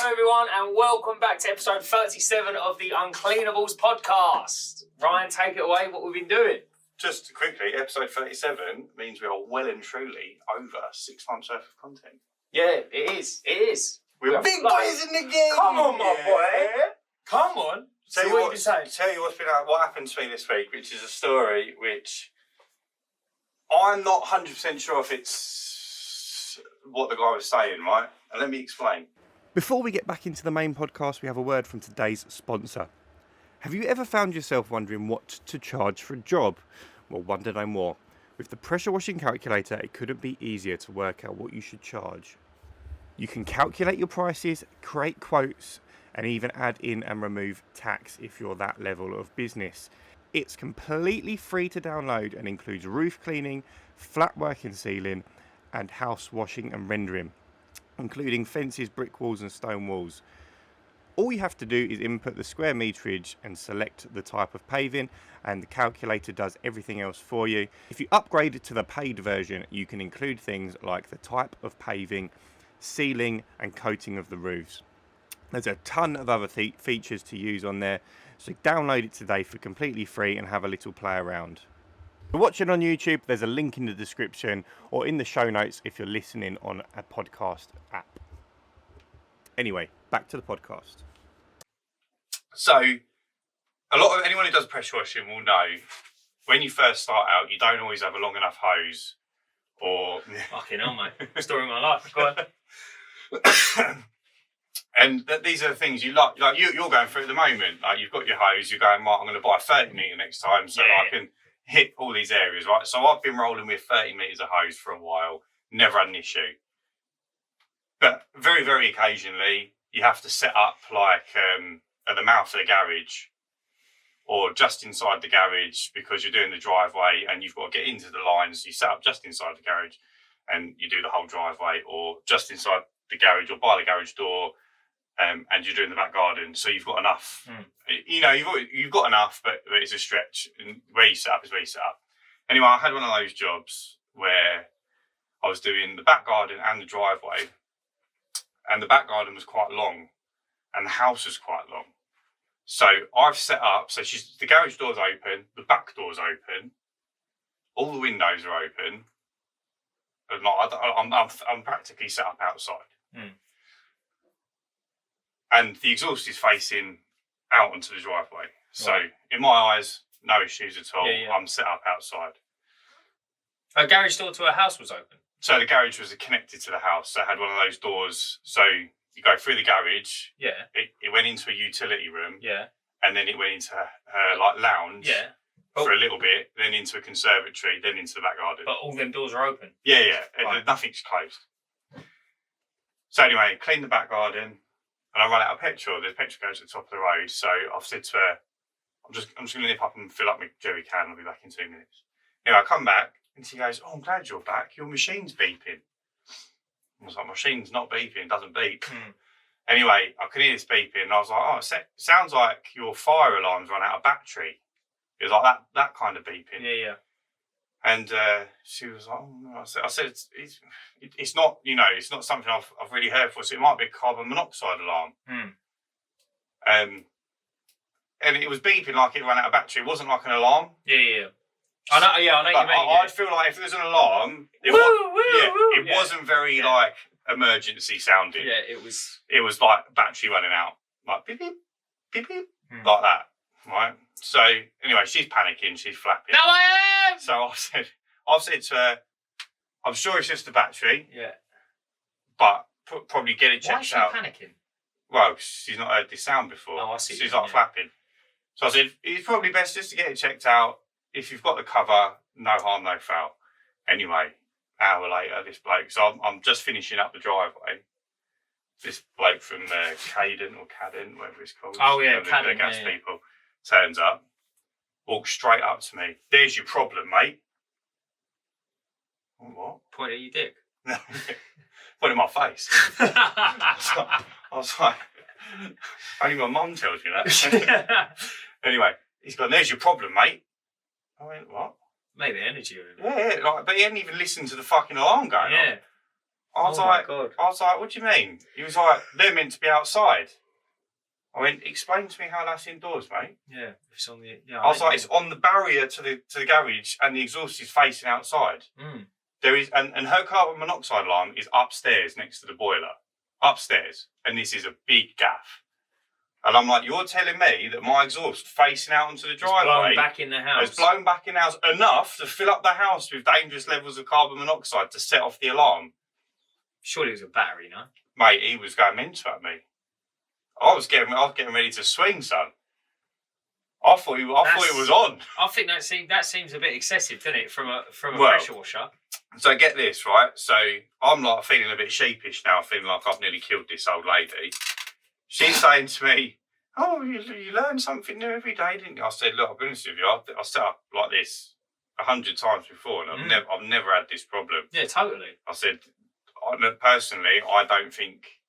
Hello everyone and welcome back to episode 37 of the Uncleanables Podcast. Ryan, take it away, what we've been doing. Just quickly, episode 37 means we are well and truly over 6 months worth of content. Yeah, it is. We're big boys in the game. Come on, my boy. Come on. Tell you what you been saying? what happened to me this week, which is a story which I'm not 100% sure if it's what the guy was saying, right? And let me explain. Before we get back into the main podcast, we have a word from today's sponsor. Have you ever found yourself wondering what to charge for a job? Well, wonder no more. With the pressure washing calculator, it couldn't be easier to work out what you should charge. You can calculate your prices, create quotes, and even add in and remove tax if you're that level of business. It's completely free to download and includes roof cleaning, flat work and sealing, and house washing and rendering, including fences, brick walls and stone walls. All you have to do is input the square meterage and select the type of paving, and the calculator does everything else for you. If you upgrade it to the paid version, you can include things like the type of paving, sealing and coating of the roofs. There's a ton of other features to use on there, so download it today for completely free and have a little play around. If you're watching on YouTube, there's a link in the description or in the show notes if you're listening on a podcast app. Anyway, back to the podcast. So, anyone who does pressure washing will know when you first start out, you don't always have a long enough hose, or Fucking hell, mate. Story of my life. Go on. And these are the things you like you're going through at the moment. Like you've got your hose, you're going, right, I'm going to buy 30 metre next time so I can hit all these areas, right? So I've been rolling with 30 metres of hose for a while, never had an issue. But very, very occasionally, you have to set up like at the mouth of the garage or just inside the garage because you're doing the driveway and you've got to get into the lines. You set up just inside the garage and you do the whole driveway, or just inside the garage or by the garage door. And you're doing the back garden, so you've got enough. You know, you've got enough, but it's a stretch. And where you set up is where you set up. Anyway, I had one of those jobs where I was doing the back garden and the driveway, and the back garden was quite long, and the house was quite long. So I've set up. So the garage door's open, the back door's open, all the windows are open. I'm practically set up outside. And the exhaust is facing out onto the driveway. So, in my eyes, no issues at all. Yeah. I'm set up outside. A garage door to a house was open? So, the garage was connected to the house. So, it had one of those doors. So, you go through the garage. Yeah. It went into a utility room. Yeah. And then it went into her lounge. Yeah. For a little bit. Then into a conservatory. Then into the back garden. But all them doors are open? Yeah. Right. Nothing's closed. So, anyway, clean the back garden. And I run out of petrol. There's petrol goes to the top of the road. So I've said to her, I'm just going to nip up and fill up my jerry can. I'll be back in 2 minutes. Anyway, I come back and she goes, I'm glad you're back. Your machine's beeping. I was like, my machine's not beeping. It doesn't beep. Anyway, I could hear this beeping. And I was like, oh, it sounds like your fire alarm's run out of battery. It was like that kind of beeping. Yeah. And she was like, oh, no. I said it's not, it's not something I've really heard before. So it might be a carbon monoxide alarm. And it was beeping like it ran out of battery. It wasn't like an alarm. Yeah. I know what you mean. I'd feel like if there was an alarm, it wasn't very like emergency sounding. Yeah, it was. It was like battery running out, like beep beep beep beep, like that, right? So anyway, she's panicking, she's flapping. No, I am. So I've said to her, I'm sure it's just the battery. Yeah. But probably get it checked out. Why is she panicking? Well, she's not heard this sound before. Oh, I see. She's like flapping. So I said, it's probably best just to get it checked out. If you've got the cover, no harm, no foul. Anyway, hour later, this bloke. So I'm just finishing up the driveway. This bloke from Cadent, whatever it's called. Oh yeah, the gas people. Turns up, walks straight up to me. There's your problem, mate. What? Point at your dick. Point in my face. I was like, only my mum tells me that. Anyway, he's gone, there's your problem, mate. I went, what? Maybe energy. Yeah, but he hadn't even listened to the fucking alarm going on. I was my God. what do you mean? He was like, they're meant to be outside. I went, explain to me how that's indoors, mate. Yeah, it's on the. Yeah, I was like, it's on the barrier to the garage, and the exhaust is facing outside. Mm. There is, and her carbon monoxide alarm is upstairs next to the boiler, upstairs, and this is a big gaff. And I'm like, you're telling me that my exhaust facing out onto the driveway, blown back in the house, has blown back in the house enough to fill up the house with dangerous levels of carbon monoxide to set off the alarm? Surely it was a battery, no? Mate, he was going mental at me. I was getting ready to swing, son. I thought it was on. I think that seems a bit excessive, doesn't it, from a pressure washer? So get this, right? So I'm like feeling a bit sheepish now, feeling like I've nearly killed this old lady. She's saying to me, "Oh, you learn something new every day, didn't you?" I said, "Look, I'll be honest with you. I set up like this 100 times before, and I've never had this problem." Yeah, totally. I said, personally, I don't think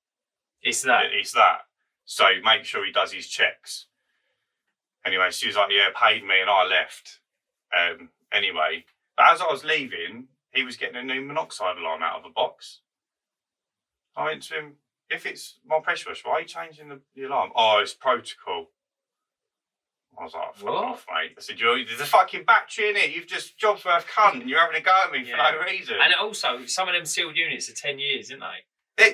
it's that. So make sure he does his checks. Anyway, she was like, "Yeah, paid me," and I left. Anyway, but as I was leaving, he was getting a new monoxide alarm out of a box. I went to him, "If it's my pressure washer, why are you changing the alarm?" "Oh, it's protocol." I was like, "Fuck off, mate." I said, "There's a fucking battery in it. You've just job's worth cunt, and you're having a go at me for no reason." And also, some of them sealed units are 10 years, aren't they? They're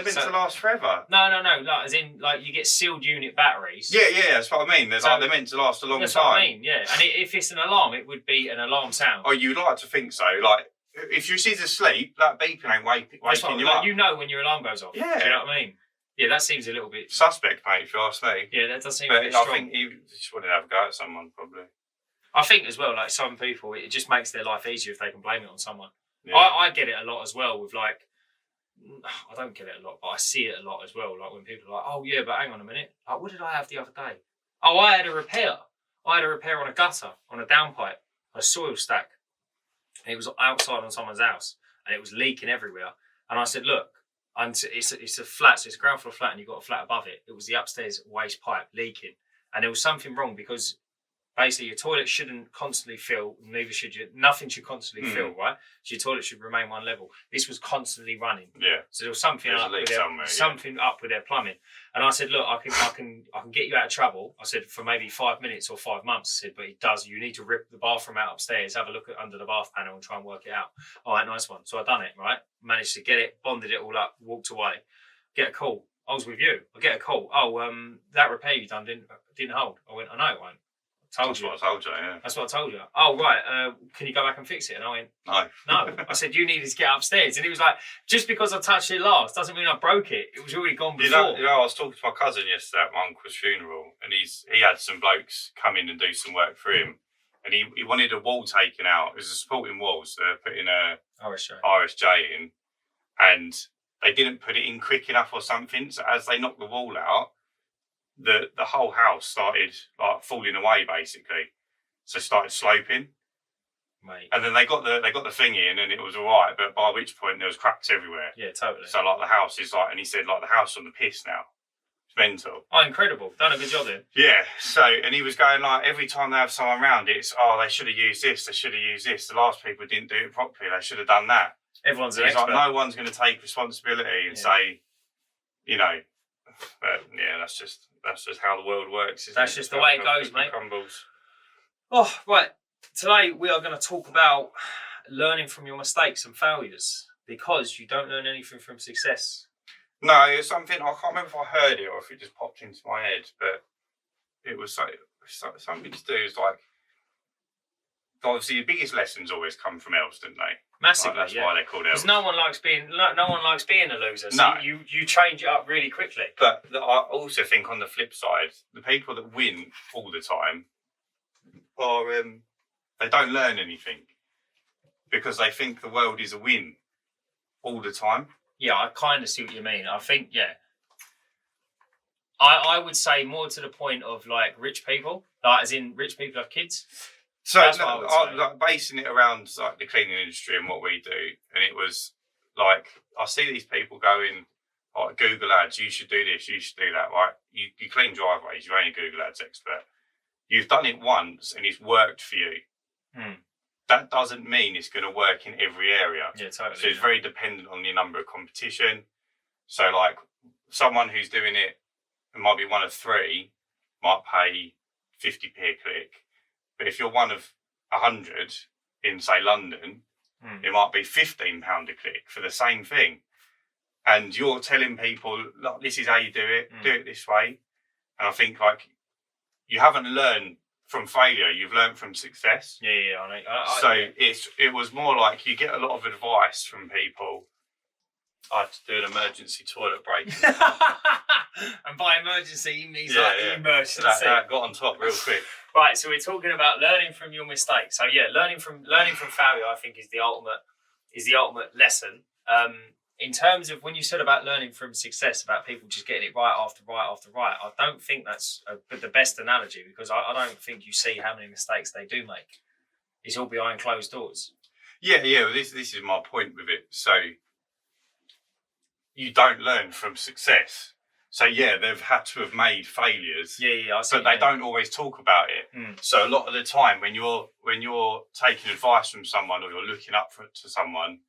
meant to last forever. No. Like, as in, like, you get sealed unit batteries. Yeah, that's what I mean. They're meant to last a long time. That's what I mean, yeah. And if it's an alarm, it would be an alarm sound. Oh, you'd like to think so. Like, if she's asleep, that beeping ain't waking you up. You know when your alarm goes off. Yeah. Do you know what I mean? Yeah, that seems a little bit... suspect, mate, if you ask me. Yeah, that does seem a bit strong. I think he just wanted to have a go at someone, probably. I think as well, like, some people, it just makes their life easier if they can blame it on someone. Yeah. I get it a lot as well with, like... I don't get it a lot, but I see it a lot as well. Like, when people are like, "Oh, yeah, but hang on a minute. Like, what did I have the other day? Oh, I had a repair. I had a repair on a gutter, on a downpipe, a soil stack. And it was outside on someone's house, and it was leaking everywhere. And I said, look, it's a flat, so it's a ground floor flat, and you've got a flat above it. It was the upstairs waste pipe leaking. And there was something wrong because basically your toilet shouldn't constantly fill, neither should you, nothing should constantly fill, right? So your toilet should remain one level. This was constantly running. Yeah. So there was something up with their plumbing. And I said, look, I can get you out of trouble. I said, for maybe 5 minutes or 5 months. I said, but you need to rip the bathroom out upstairs, have a look under the bath panel and try and work it out. All right, nice one. So I done it, right? Managed to get it, bonded it all up, walked away. Get a call. I was with you. I get a call. Oh, that repair you done didn't hold. I went, I know it won't. That's what I told you, yeah. That's what I told you. Oh, right. Can you go back and fix it? And I went, no. I said, you needed to get upstairs. And he was like, just because I touched it last doesn't mean I broke it. It was already gone before. You know, I was talking to my cousin yesterday at my uncle's funeral, and he had some blokes come in and do some work for him. And he wanted a wall taken out. It was a supporting wall, so they're putting a RSJ in. And they didn't put it in quick enough or something. So as they knocked the wall out, the whole house started like falling away basically, so started sloping. Mate. And then they got the thing in and it was all right, but by which point there was cracks everywhere. Yeah, totally. So like the house is like, and he said like the house on the piss now. It's mental. Oh, incredible! Done a good job then. Yeah. So and he was going like every time they have someone around, it's they should have used this. They should have used this. The last people didn't do it properly. They should have done that. Everyone's an expert. Like no one's going to take responsibility and say, you know. But yeah, that's just how the world works. That's just the way it goes, mate. Crumbles. Oh, right. Today we are going to talk about learning from your mistakes and failures, because you don't learn anything from success. No, it's something I can't remember if I heard it or if it just popped into my head, but it was something to do is like. Obviously, the biggest lessons always come from else, don't they? Massively, that's why they're called else. Because no one likes being a loser. So no. you change it up really quickly. But I also think on the flip side, the people that win all the time are they don't learn anything because they think the world is a win all the time. Yeah, I kind of see what you mean. I think I would say more to the point of like rich people, like as in rich people have kids. So I'm like basing it around like the cleaning industry and what we do, and it was like I see these people going, like Google Ads, you should do this, you should do that, right? You clean driveways, you're only a Google Ads expert. You've done it once and it's worked for you. that doesn't mean it's going to work in every area. Yeah, totally. So it's very dependent on the number of competition. So like someone who's doing it might be one of 3, might pay 50p a click. But if you're one of 100 in, say, London, it might be £15 a click for the same thing. And you're telling people, look, this is how you do it this way. And I think, like, you haven't learned from failure, you've learned from success. Yeah, I know. So it was more like you get a lot of advice from people. I had to do an emergency toilet break. And by emergency, he means emergency. That got on top real quick. Right, so we're talking about learning from your mistakes. So yeah, learning from failure, I think, is the ultimate lesson. In terms of when you said about learning from success, about people just getting it right after right after right, I don't think that's the best analogy, because I don't think you see how many mistakes they do make. It's all behind closed doors. Yeah. Well, this is my point with it. So you don't learn from success. So yeah, they've had to have made failures. Yeah. But they don't always talk about it. So a lot of the time, when you're taking advice from someone, or you're looking up to someone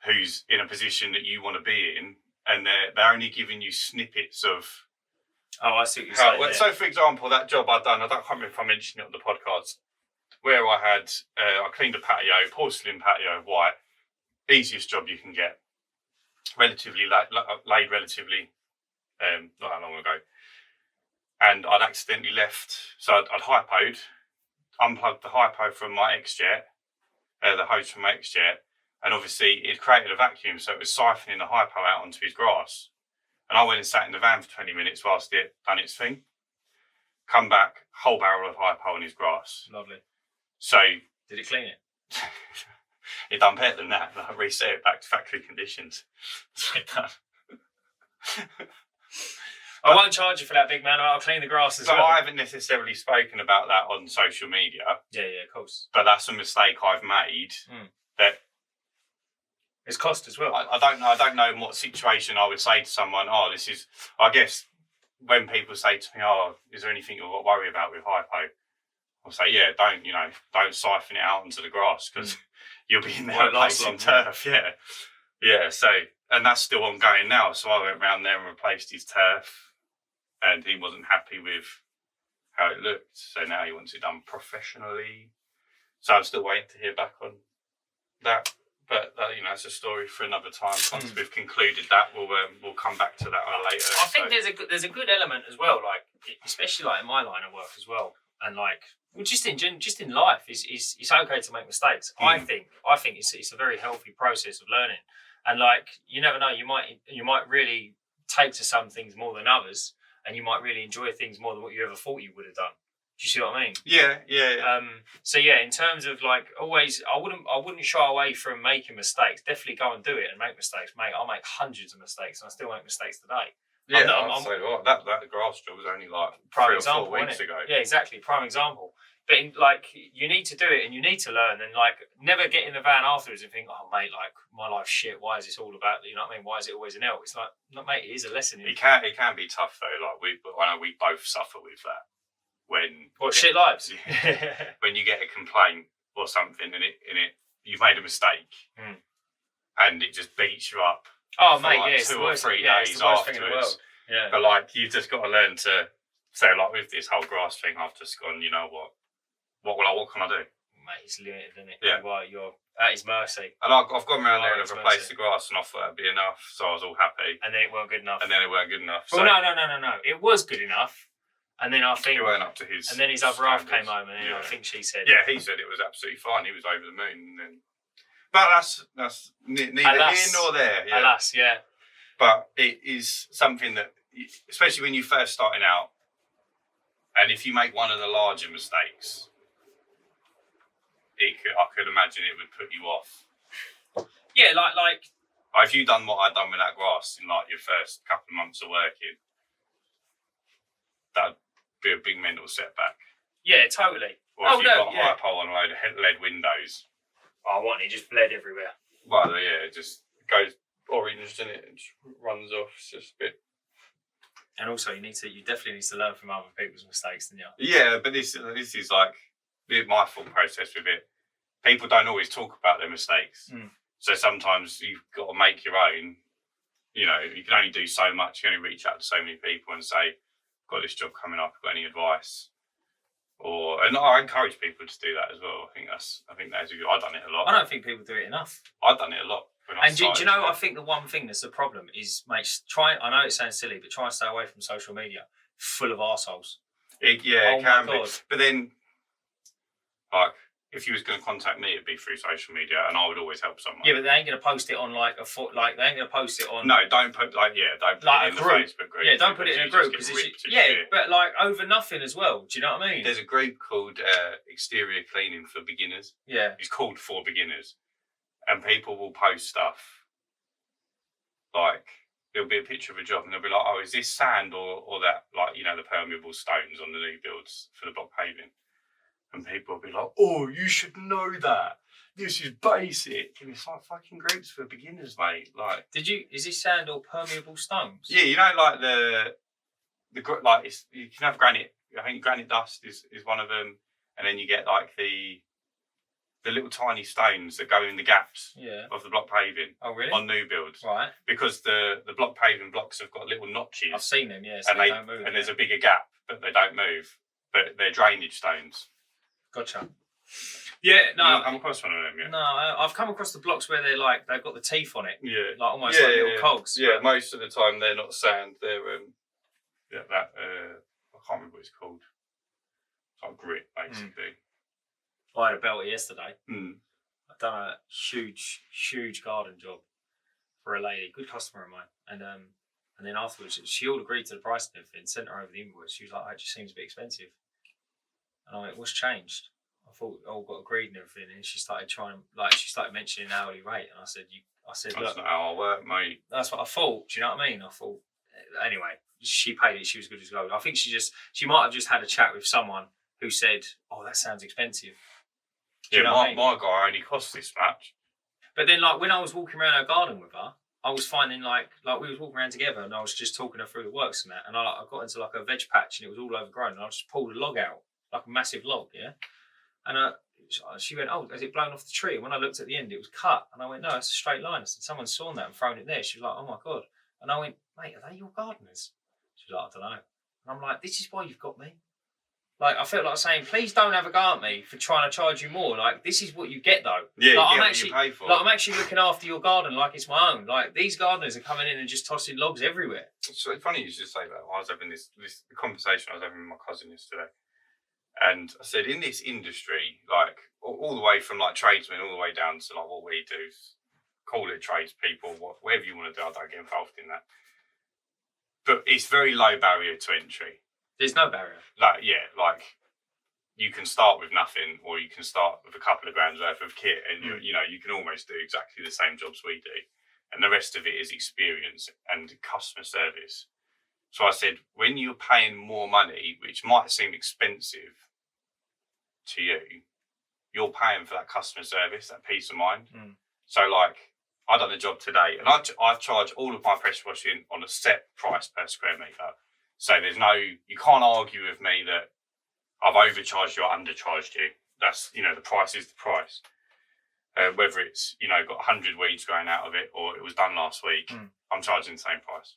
who's in a position that you want to be in, and they're only giving you snippets of. Oh, I see what you're saying. Yeah. So, for example, that job I'd done, I can't remember if I mentioned it on the podcast, where I cleaned a patio, porcelain patio, white, easiest job you can get, relatively laid relatively, not that long ago, and I'd accidentally left. So I'd hypoed, unplugged the hypo from my X-Jet, the hose from my X-Jet. And obviously, it created a vacuum, so it was siphoning the hypo out onto his grass. And I went and sat in the van for 20 minutes whilst it done its thing. Come back, whole barrel of hypo on his grass. Lovely. So... Did it clean it? It done better than that. I reset it back to factory conditions. I won't charge you for that, big man. I'll clean the grass as well. I haven't necessarily spoken about that on social media. Yeah, of course. But that's a mistake I've made that... It's cost as well. I don't know in what situation I would say to someone, this is... I guess when people say to me, is there anything you've got to worry about with hypo? I'll say, don't siphon it out onto the grass, because you'll be in there replacing turf. Yeah. So, and that's still ongoing now. So I went round there and replaced his turf, and he wasn't happy with how it looked. So now he wants it done professionally. So I'm still waiting to hear back on that. But it's a story for another time. Once we've concluded that, we'll come back to that later. I think there's a good element as well, like especially like in my line of work as well, and like just in life, it's okay to make mistakes. I think it's a very healthy process of learning, and like you never know, you might really take to some things more than others, and you might really enjoy things more than what you ever thought you would have done. Do you see what I mean? Yeah. So yeah, in terms of like always, I wouldn't shy away from making mistakes. Definitely go and do it and make mistakes, mate. I make hundreds of mistakes, and I still make mistakes today. Yeah, that grass job was only like 3 or 4 weeks ago. Yeah, exactly. Prime example. But you need to do it and you need to learn, and like never get in the van afterwards and think, mate, like my life's shit. Why is this all about? You know what I mean? Why is it always an L? It's like, no, mate, it is a lesson. It can be tough though. Like I know we both suffer with that. Shit lives? When you get a complaint or something and you've made a mistake and it just beats you up. Oh, mate, like 2 or 3 days afterwards. Yeah. But like you've just got to learn to say, like with this whole grass thing, I've just gone, you know what can I do? Mate, it's limited, isn't it? Yeah. You're at his mercy. And I've gone around there and replaced the grass, and I thought that'd be enough, so I was all happy. And then it weren't good enough. Well, no. It was good enough. And then I think it weren't up to his. And then his other half came home, and then I think she said, "Yeah, he said it was absolutely fine. He was over the moon." But that's neither here nor there. Yeah. Alas, yeah. But it is something that, especially when you're first starting out, and if you make one of the larger mistakes, I could imagine it would put you off. Yeah, like. If you'd done what I'd done with that grass in like your first couple of months of working, that'd be a big mental setback. Yeah, totally. Or if you've got a high pole and a load of lead windows. It just bled everywhere. Well, yeah, it just goes orange and it just runs off. It's just a bit. And also, you definitely need to learn from other people's mistakes, don't you? Yeah, but this is like my thought process with it. people don't always talk about their mistakes. So sometimes you've got to make your own. You know, you can only do so much. You can only reach out to so many people and say, got this job coming up, got any advice? And I encourage people to do that as well. I think that's a good. I've done it a lot. I don't think people do it enough. I've done it a lot. And do you know, I think the one thing that's the problem is, mate, I know it sounds silly, but try and stay away from social media full of arseholes. It can be. But then, like, if you was going to contact me, it'd be through social media, and I would always help someone. Yeah, but they ain't going to post it on they ain't going to post it on. No, don't put don't put it in the Facebook group. Yeah, don't put it in a group because but like over nothing as well. Do you know what I mean? There's a group called Exterior Cleaning for Beginners. Yeah, it's called For Beginners, and people will post stuff like there'll be a picture of a job, and they'll be like, "Oh, is this sand or that like the permeable stones on the new builds for the block paving?" And people will be like, "Oh, you should know that. This is basic." And it's like fucking groups for beginners, mate. Like, is this sand or permeable stones? Yeah, like you can have granite. I think granite dust is one of them, and then you get like the little tiny stones that go in the gaps of the block paving. Oh, really? On new builds, right? Because the block paving blocks have got little notches. I've seen them, so and they don't move. And there's a bigger gap, but they don't move. But they're drainage stones. Gotcha. Yeah, no. You've not come across one of them yet? No, I've come across the blocks where they've got the teeth on it. Yeah. Like almost like little cogs. Yeah, most of the time they're not sand. They're I can't remember what it's called. It's like grit, basically. I had a belter yesterday. I've done a huge garden job for a lady, good customer of mine, and then afterwards she all agreed to the price and everything, sent her over the invoice. She was like, "Oh, it just seems a bit expensive." And I went, "What's changed?" I thought all got agreed and everything, and she started mentioning an hourly rate, and I said, that's "Look, not how I work, mate." That's what I thought. Do you know what I mean? I thought anyway. She paid it. She was good as gold. I think she might have just had a chat with someone who said, "Oh, that sounds expensive." My guy only costs this much. But then, like when I was walking around her garden with her, I was finding like we was walking around together, and I was just talking her through the works and that, and I got into like a veg patch, and it was all overgrown, and I just pulled a log out, like a massive log, and she went, "Oh, has it blown off the tree?" And when I looked at the end, it was cut, and I went, "No, it's a straight line." I said, "Someone's sawn that and thrown it there." She was like, "Oh my god," and I went, "Mate, are they your gardeners?" She was like, "I don't know," and I'm like, "This is why you've got me." Like, I felt like saying, please don't have a go at me for trying to charge you more. Like, this is what you get, though. Yeah, like, you pay for. Like, I'm actually looking after your garden like it's my own. Like, these gardeners are coming in and just tossing logs everywhere. It's so funny you should say that. I was having this conversation I was having with my cousin yesterday. And I said, in this industry, like, all the way from, like, tradesmen all the way down to, like, what we do, call it tradespeople, whatever you want to do, I don't get involved in that. But it's very low barrier to entry. There's no barrier. Like you can start with nothing, or you can start with a couple of grand's worth of kit, and you can almost do exactly the same jobs we do, and the rest of it is experience and customer service. So I said, when you're paying more money, which might seem expensive to you, you're paying for that customer service, that peace of mind. So like, I done a job today, and I charge all of my pressure washing on a set price per square metre. So you can't argue with me that I've overcharged you or undercharged you. That's, the price is the price. Whether it's, got 100 weeds going out of it or it was done last week, I'm charging the same price.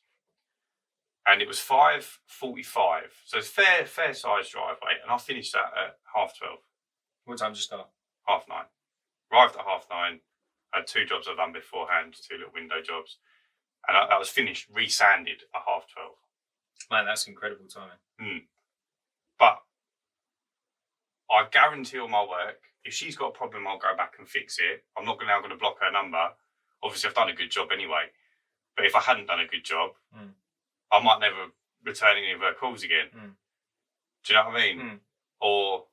And it was $5.45. So it's fair size driveway. And I finished that at 12:30. What time did you start? 9:30. Arrived at 9:30. Had 2 jobs I've done beforehand, 2 little window jobs. And that was finished, resanded at 12:30. Man, that's incredible timing. But I guarantee all my work, if she's got a problem, I'll go back and fix it. I'm not now going to block her number. Obviously, I've done a good job anyway. But if I hadn't done a good job, I might never return any of her calls again. Do you know what I mean? Or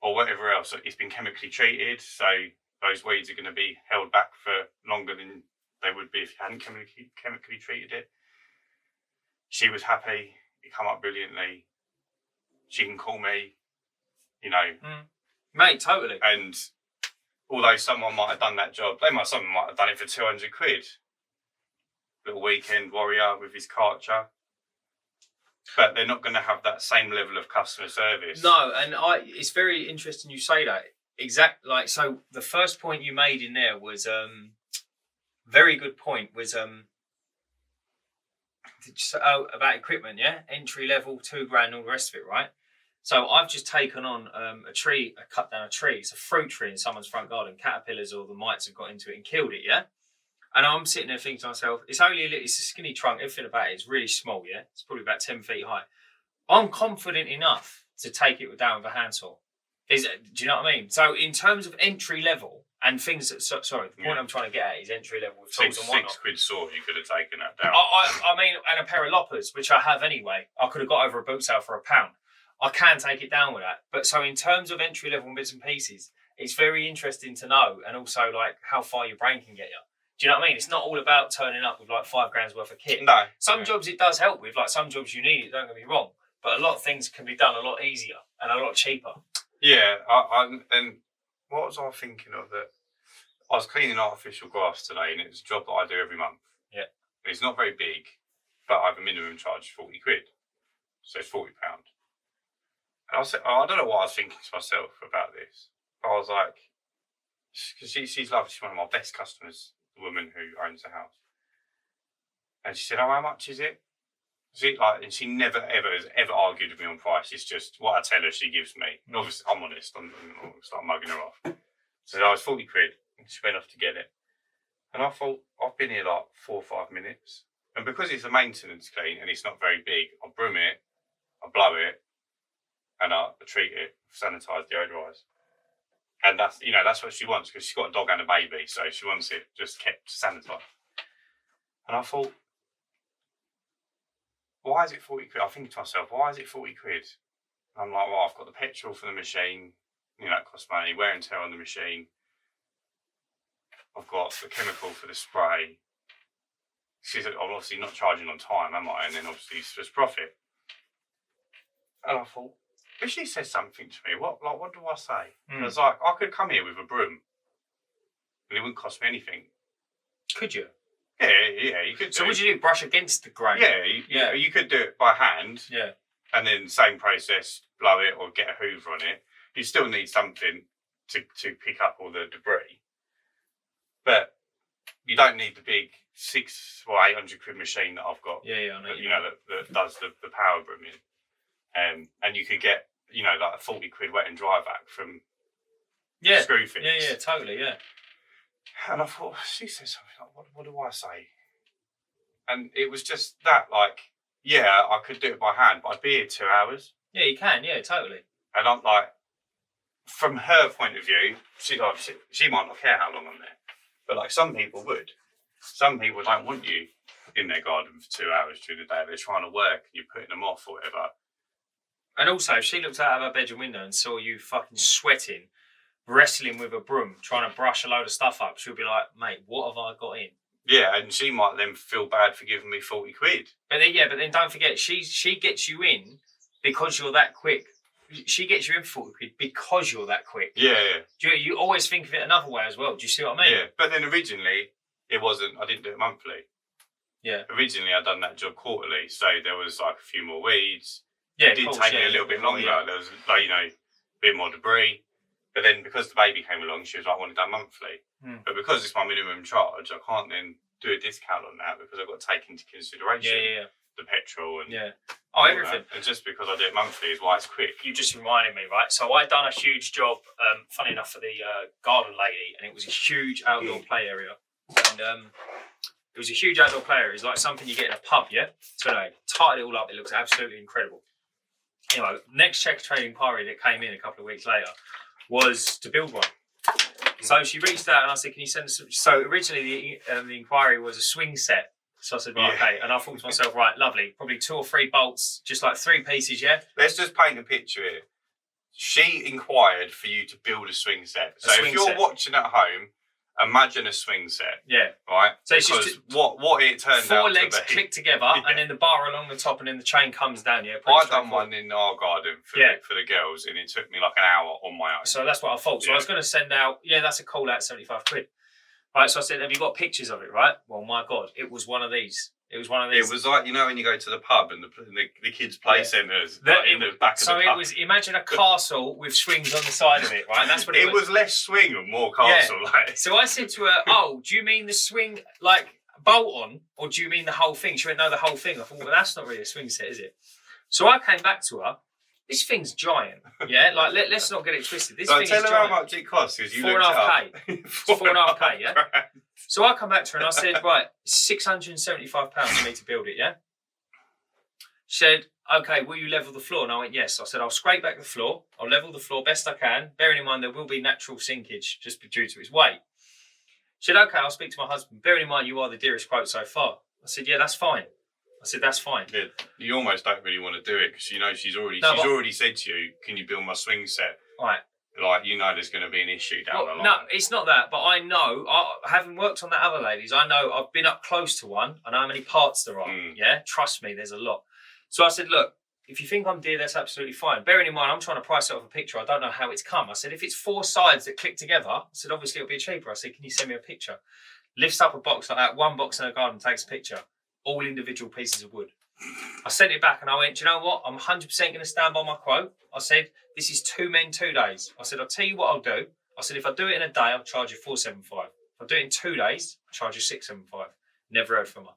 whatever else. It's been chemically treated, so those weeds are going to be held back for longer than they would be if you hadn't chemically treated it. She was happy. It come up brilliantly. She can call me, Mate, totally. And although someone might have done that job, someone might have done it for 200 quid. Little weekend warrior with his Karcher. But they're not going to have that same level of customer service. No, and it's very interesting you say that. Like, so the first point you made in there was very good point. Was about equipment, yeah, entry level, $2,000, all the rest of it, right? So I've just taken on cut down a tree. It's a fruit tree in someone's front garden. Caterpillars or the mites have got into it and killed it, yeah. And I'm sitting there thinking to myself, it's a skinny trunk. Everything about it is really small, yeah. It's probably about 10 feet high. I'm confident enough to take it down with a handsaw. Do you know what I mean? So in terms of entry level and things that, the point I'm trying to get at is entry level with tools and whatnot. £6 saw, you could have taken that down. I mean, and a pair of loppers, which I have anyway. I could have got over a boot sale for £1. I can take it down with that. But so in terms of entry level bits and pieces, it's very interesting to know, and also like how far your brain can get you. Do you know what I mean? It's not all about turning up with like £5,000 worth of kit. No. Some jobs it does help with, like some jobs you need it, don't get me wrong. But a lot of things can be done a lot easier and a lot cheaper. Yeah, and what was I thinking of that? I was cleaning artificial grass today, and it's a job that I do every month. Yeah. It's not very big, but I have a minimum charge of £40. So it's £40. And I said, I don't know what I was thinking to myself about this. But I was like, because she's lovely, she's one of my best customers, the woman who owns the house. And she said, how much is it? And she never has ever argued with me on price. It's just what I tell her she gives me. And obviously, I'm honest. I'm start mugging her off. So I was £40. And she went off to get it. And I thought, I've been here like 4 or 5 minutes. And because it's a maintenance clean and it's not very big, I broom it, I blow it, and I treat it, sanitise, deodorise. And that's what she wants, because she's got a dog and a baby, so she wants it just kept sanitised. And I thought, why is it £40? I think to myself, why is it £40? And I'm like, well, I've got the petrol for the machine, it costs money, wear and tear on the machine. I've got the chemical for the spray. She said, I'm obviously not charging on time, am I? And then obviously it's just profit. And I thought, if she says something to me, what do I say? I was like, I could come here with a broom and it wouldn't cost me anything. Could you? Yeah, you could. So what do you do? Brush against the grain? Yeah, you could do it by hand. Yeah. And then same process, blow it or get a hoover on it. You still need something to pick up all the debris. But you don't need the big £600 or £800 machine that I've got. Yeah, I know. That does the power brooming. And you could get, like a £40 wet and dry vac from Screwfix. Yeah, totally, yeah. And I thought, she said something like, what do I say? And it was just that, like, yeah, I could do it by hand, but I'd be here 2 hours. Yeah, you can, yeah, totally. And I'm like, from her point of view, she might not care how long I'm there. But like some people would. Some people don't want you in their garden for 2 hours during the day. They're trying to work, you're putting them off or whatever. And also, if she looked out of her bedroom window and saw you fucking sweating, wrestling with a broom, trying to brush a load of stuff up, she'll be like, mate, what have I got in? Yeah, and she might then feel bad for giving me £40. But then don't forget, she gets you in because you're that quick. She gets you in for £40 because you're that quick. Yeah. You always think of it another way as well. Do you see what I mean? Yeah, but then originally, I didn't do it monthly. Yeah. Originally, I'd done that job quarterly, so there was like a few more weeds. Yeah, it did take me a little bit longer. Yeah. There was a bit more debris. But then because the baby came along, she was like, I want it done monthly. But because it's my minimum charge, I can't then do a discount on that because I've got to take into consideration the petrol and everything. And just because I do it monthly is why it's quick. You just reminded me, right? So I done a huge job, funny enough, for the garden lady, and it was a huge outdoor play area. And it was a huge outdoor play area. It's like something you get in a pub, yeah? So they tied it all up. It looks absolutely incredible. Next check trade inquiry that came in a couple of weeks later was to build one. So she reached out and I said, can you send us... So originally the inquiry was a swing set. So I said, right, okay. And I thought to myself, right, lovely. Probably 2 or 3 bolts, just like 3 pieces, yeah? Let's just paint a picture here. She inquired for you to build a swing set. So if you're watching at home, imagine a swing set. Yeah. Right? So it's just what it turned out to be. 4 legs click together and then the bar along the top and then the chain comes down, yeah? I done one in our garden for the girls and it took me like an hour on my own. So that's what I thought. So I was going to send out, that's a call out, £75. Right, so I said, have you got pictures of it, right? Well, my God, it was one of these. It was one of these. It was like, you know, when you go to the pub and the kids' play centres in the back of the pub. So it was, imagine a castle with swings on the side of it, right? And that's what it was. Less swing and more castle. Yeah. Like. So I said to her, "Oh, do you mean the swing like bolt on, or do you mean the whole thing?" She went, "No, the whole thing." I thought, well, that's not really a swing set, is it? So I came back to her. This thing's giant, yeah. Like let's not get it twisted. This thing is giant. Tell her how much it costs, because you looked it up. $4.5K, yeah. So I come back to her and I said, right, it's £675 for me to build it, yeah? She said, okay, will you level the floor? And I went, yes. I said, I'll scrape back the floor. I'll level the floor best I can, bearing in mind there will be natural sinkage just due to its weight. She said, okay, I'll speak to my husband. Bearing in mind you are the dearest quote so far. I said, yeah, that's fine. I said, that's fine. Yeah, you almost don't really want to do it because you know she's already said to you, can you build my swing set? Right. Like, you know there's going to be an issue down the line. No, it's not that, but I know, having worked on that other ladies, I know I've been up close to one. I know how many parts there are, yeah? Trust me, there's a lot. So I said, look, if you think I'm dear, that's absolutely fine. Bearing in mind, I'm trying to price it off a picture. I don't know how it's come. I said, if it's 4 sides that click together, I said, obviously it'll be cheaper. I said, can you send me a picture? Lifts up a box like that, one box in a garden, takes a picture. All individual pieces of wood. I sent it back and I went, do you know what? I'm 100% going to stand by my quote. I said, this is 2 men, 2 days. I said, I'll tell you what I'll do. I said, if I do it in a day, I'll charge you $475. If I do it in 2 days, I'll charge you $675. Never heard from her.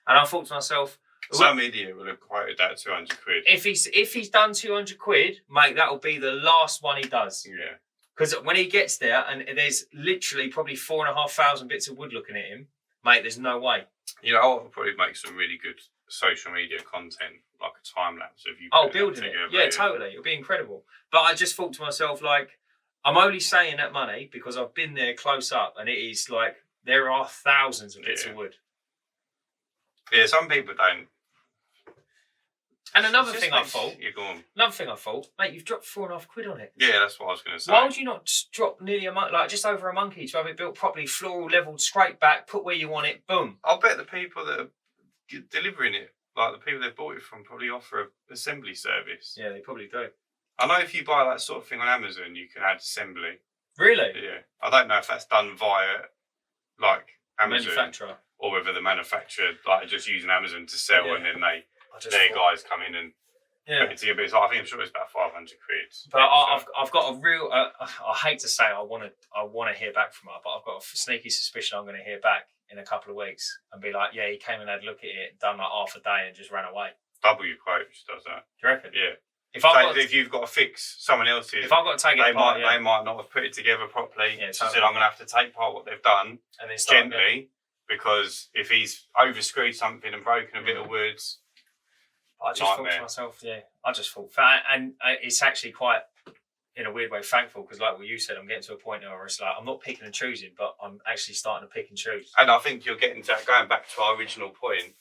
And I thought to myself, some idiot would have quoted that 200 quid. If he's done 200 quid, mate, that'll be the last one he does. Yeah. Because when he gets there and there's literally probably 4,500 bits of wood looking at him, mate, there's no way. You know, I'll probably make some really good social media content, like a time lapse of you. Building it. Yeah, totally. It'll be incredible. But I just thought to myself, like, I'm only saying that money because I've been there close up, and it is like there are thousands of bits of wood. Yeah, some people don't. And another thing I thought, mate, you've dropped 4.5 quid on it. Yeah, that's what I was going to say. Why would you not just drop nearly just over a monkey to have it built properly, floral, leveled, scraped back, put where you want it, boom. I'll bet the people that are delivering it, like the people they've bought it from, probably offer an assembly service. Yeah, they probably do. I know if you buy that sort of thing on Amazon, you can add assembly. Really? Yeah. I don't know if that's done via, like, Amazon. Manufacturer. Or whether the manufacturer, like, just using Amazon to sell and then their guys come in and put it together. But I think I'm sure it's about 500 quid. But I've got a real. I hate to say I want to hear back from her, but I've got a sneaky suspicion I'm going to hear back in a couple of weeks and be like, yeah, he came and had a look at it, done like half a day, and just ran away. Double your quote, she does that. Do you reckon? Yeah. If you've got to fix someone else's, if I've got to take they might not have put it together properly. Yeah, she said, I'm going to have to take part what they've done and then gently, because if he's overscrewed something and broken a bit of wood. I just thought to myself, and it's actually quite, in a weird way, thankful, because like what you said, I'm getting to a point now where it's like I'm not picking and choosing, but I'm actually starting to pick and choose. And I think you're getting to going back to our original point.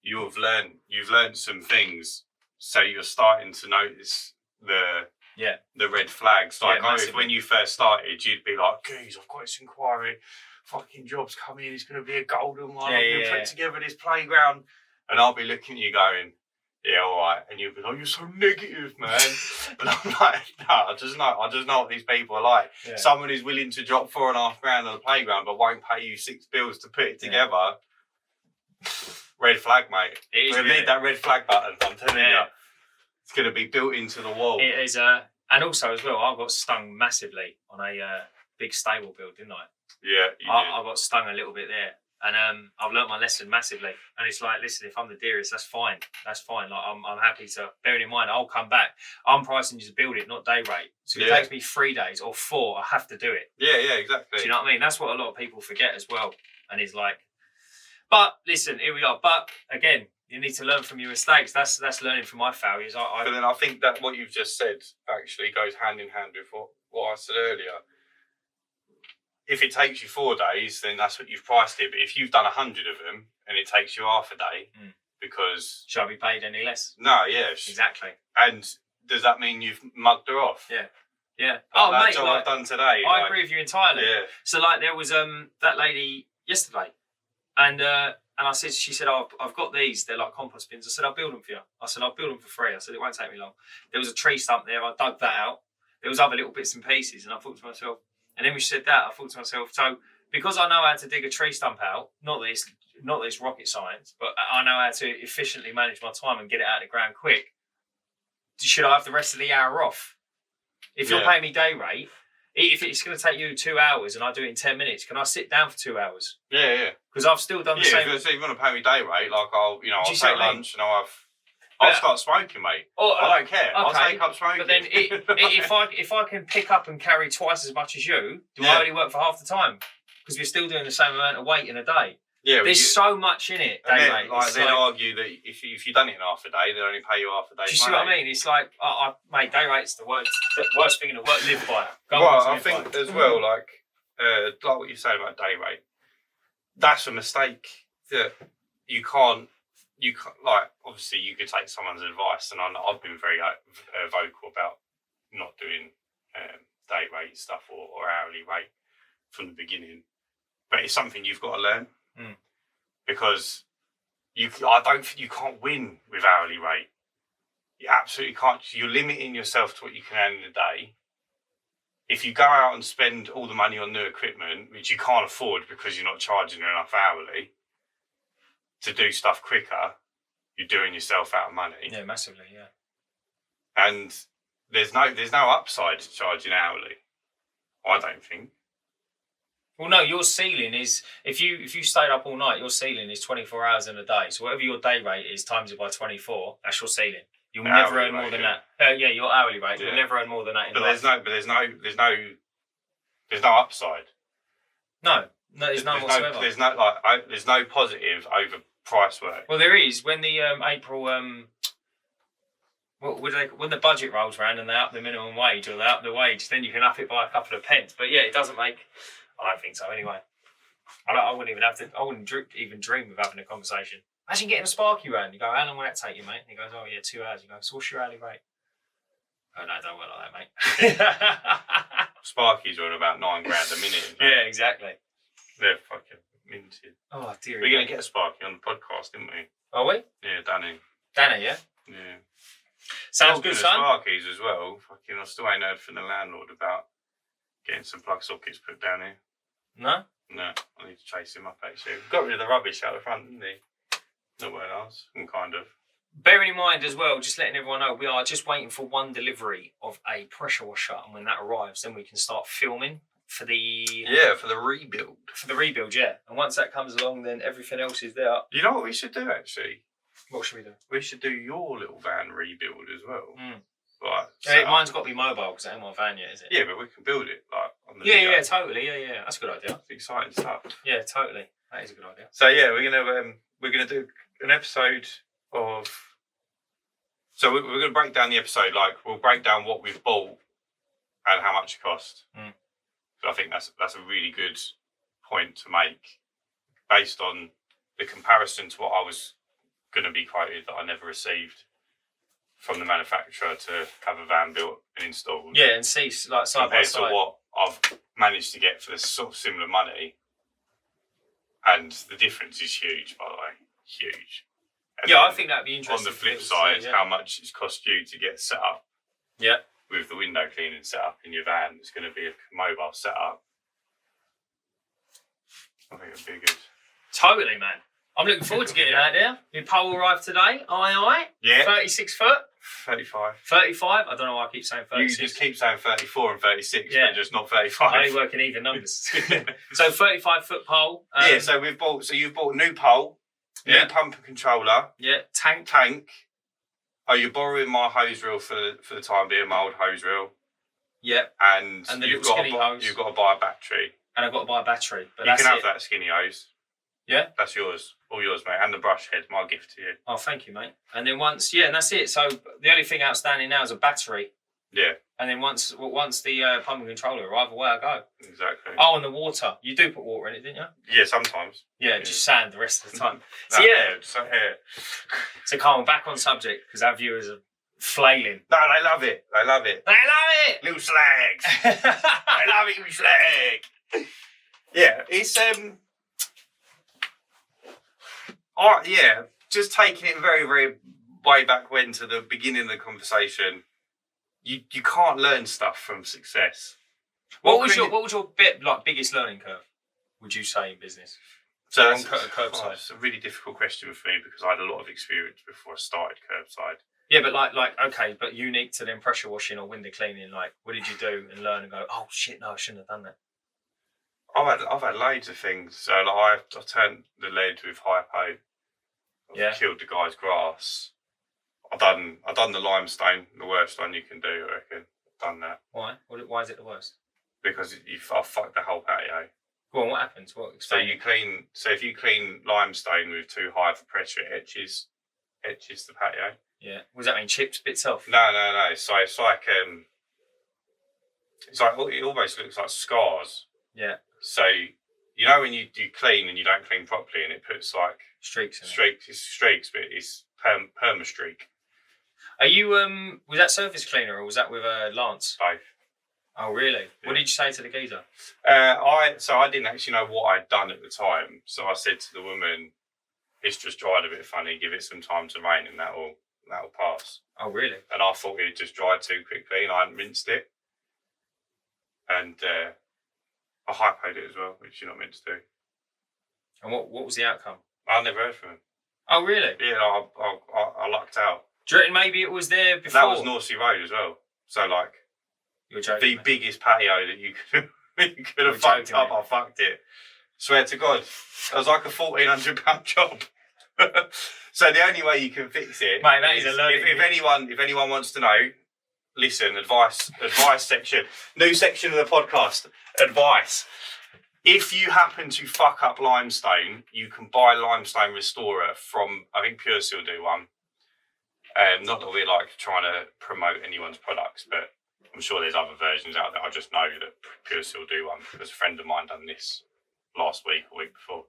You've learned some things, so you're starting to notice the red flags. Like when you first started, you'd be like, "Geez, I've got this inquiry, fucking job's coming. It's going to be a golden one. I'm going to put together this playground," and I'll be looking at you going, yeah, all right. And you'll be like, you're so negative, man. And I'm like, no, I just know what these people are like. Yeah. Someone who's willing to drop $4.5 grand on the playground but won't pay you 6 bills to put it together. Red flag, mate. We need that red flag button, I'm telling you. It's going to be built into the wall. It is. And also, as well, I got stung massively on a big stable build, didn't I? Yeah, you did. I got stung a little bit there. And I've learnt my lesson massively. And it's like, listen, if I'm the dearest, that's fine. That's fine. Like I'm happy to, bearing in mind, I'll come back. I'm pricing you to build it, not day rate. So if it takes me 3 days or 4, I have to do it. Yeah, exactly. Do you know what I mean? That's what a lot of people forget as well. And it's like, but listen, here we are. But again, you need to learn from your mistakes. That's learning from my failures. But then I think that what you've just said actually goes hand in hand with what I said earlier. If it takes you 4 days, then that's what you've priced it. But if you've done 100 of them and it takes you half a day, because... Shall I be paid any less? No, yes. Exactly. And does that mean you've mugged her off? Yeah. Yeah. That job I've done today. I agree with you entirely. Yeah. So, like, there was that lady yesterday, and she said, oh, I've got these. They're like compost bins. I said, I'll build them for you. I said, I'll build them for free. I said, it won't take me long. There was a tree stump there. I dug that out. There was other little bits and pieces, and I thought to myself... And then when she said that, I thought to myself, so because I know how to dig a tree stump out, not that it's not that it's rocket science, but I know how to efficiently manage my time and get it out of the ground quick. Should I have the rest of the hour off? If you're paying me day rate, if it's going to take you 2 hours and I do it in 10 minutes, can I sit down for 2 hours? Yeah. Because I've still done the same. If you want to pay me day rate, like I'll take lunch and I'll start smoking, mate. I don't care. I'll take up smoking. But then if I can pick up and carry twice as much as you, do I only work for half the time? Because we're still doing the same amount of weight in a day. Yeah, there's so much in it. Day rate. They'd argue that if you've done it in half a day, they'll only pay you half a day. Do you see what I mean? It's like, mate, day rate's the worst thing in the world. Live by. I think as well, like what you're saying about day rate, that's a mistake that you can't. Like, obviously, you could take someone's advice, and I've been very vocal about not doing day rate stuff or hourly rate from the beginning. But it's something you've got to learn. Because I don't think you can't win with hourly rate. You absolutely can't. You're limiting yourself to what you can earn in a day. If you go out and spend all the money on new equipment, which you can't afford because you're not charging enough hourly to do stuff quicker, you're doing yourself out of money. Yeah, massively, yeah. And there's no upside to charging hourly, I don't think. Well, no, your ceiling is, if you stayed up all night, your ceiling is 24 hours in a day. So whatever your day rate is, times it by 24, that's your ceiling. You'll never earn more than that. Your hourly rate. You'll never earn more than that in life. There's no upside. No, there's none whatsoever. There's no positive over price work. Well, there is when the April when the budget rolls around and they up the minimum wage or they up the wage, then you can up it by a couple of pence. But yeah, it doesn't make. I don't think so. Anyway, I wouldn't even have to. I wouldn't even dream of having a conversation. Imagine getting a Sparky round. You go, how long will that take you, mate? And he goes, 2 hours. You go, so what's your hourly rate? Oh no, don't work like that, mate. Sparkies are on about $9,000 a minute. Yeah, exactly. They're fucking minted. Oh dear. We're gonna get a Sparky on the podcast, didn't we? Are we? Yeah, Danny. Danny, yeah. Yeah. Sounds good, son. Sparkies as well. Fucking, I still ain't heard from the landlord about getting some plug sockets put down here. No? No, I need to chase him up actually. Got rid of the rubbish out the front, didn't he? Nowhere else, kind of. Bearing in mind as well, just letting everyone know, we are just waiting for one delivery of a pressure washer, and when that arrives, then we can start filming for the rebuild. For the rebuild, yeah. And once that comes along, then everything else is there. You know what we should do actually? What should we do? We should do your little van rebuild as well. Like, mine's got to be mobile because it ain't my van yet, is it? Yeah, but we can build it like on the Yeah, totally. Yeah. That's a good idea. It's exciting stuff. Yeah, totally. That is a good idea. So yeah, we're gonna do an episode of. So we're gonna break down the episode. Like we'll break down what we've bought and how much it cost. So I think that's a really good point to make, based on the comparison to what I was going to be quoted that I never received from the manufacturer to have a van built and installed. Yeah, and see like side by side compared to what I've managed to get for this sort of similar money, and the difference is huge, by the way, huge. And I think that'd be interesting. On the flip side, how much it's cost you to get set up. Yeah. With the window cleaning setup in your van, it's going to be a mobile setup. I think it'd be good. Totally, man. I'm looking forward to getting out there. Your pole arrived today. Aye. Yeah. 36 foot. 35. 35? I don't know why I keep saying 36. You just keep saying 34 and 36, but just not 35. I only work in even numbers. So 35 foot pole. So you've bought a new pole, new pump and controller. Yeah, tank. Oh, you're borrowing my hose reel for the time being, my old hose reel. Yeah. And the you've little got skinny hose. You've got to buy a battery. And I've got to buy a battery. But you can have that skinny hose. Yeah? That's yours. All yours, mate. And the brush head, my gift to you. Oh, thank you, mate. And then and that's it. So the only thing outstanding now is a battery. Yeah. And then once the pump and controller arrive, away I go. Exactly. Oh, and the water. You do put water in it, didn't you? Yeah, sometimes. Yeah, just sand the rest of the time. So So Carl, back on subject, because our viewers are flailing. No, they love it. They love it. Little slags. I love it, you slag. Yeah, it's just taking it very, very way back when to the beginning of the conversation. You can't learn stuff from success. What was your biggest learning curve? Would you say in business? So on curbside? It's a really difficult question for me because I had a lot of experience before I started curbside. Yeah, but like okay, but unique to then pressure washing or window cleaning, like what did you do and learn and go, oh shit, no, I shouldn't have done that. I've had loads of things. So like I turned the lead with hypo. Yeah. Killed the guy's grass. I done the limestone, the worst one you can do, I reckon. I've done that. Why? Why is it the worst? Because I fucked the whole patio. Go on, what happens? So if you clean limestone with too high of a pressure, it etches the patio. Yeah. What does that mean? Chips bits off? No. So it's like it almost looks like scars. Yeah. So you know when you do clean and you don't clean properly and it puts like streaks. It's streaks, but it's perma streak. Are you was that surface cleaner or was that with Lance? Both. Oh really? Yeah. What did you say to the geezer? I didn't actually know what I'd done at the time, so I said to the woman, "It's just dried a bit funny. Give it some time to rain, and that'll pass." Oh really? And I thought it had just dried too quickly, and I hadn't rinsed it. And I hypoed it as well, which you're not meant to do. And what was the outcome? I never heard from him. Oh really? Yeah, I lucked out. Do you reckon maybe it was there before? That was Norsey Road as well. So like You're joking, the mate. biggest patio that you could have fucked up. I fucked it. Swear to God, it was like a £1,400 job. So the only way you can fix it, mate, that is a learning. If anyone wants to know, listen. Advice section. New section of the podcast. Advice. If you happen to fuck up limestone, you can buy limestone restorer from, I think Pure Seal do one. Not that we're like trying to promote anyone's products, but I'm sure there's other versions out there. I just know that Pure Seal do one because a friend of mine done this last week or week before.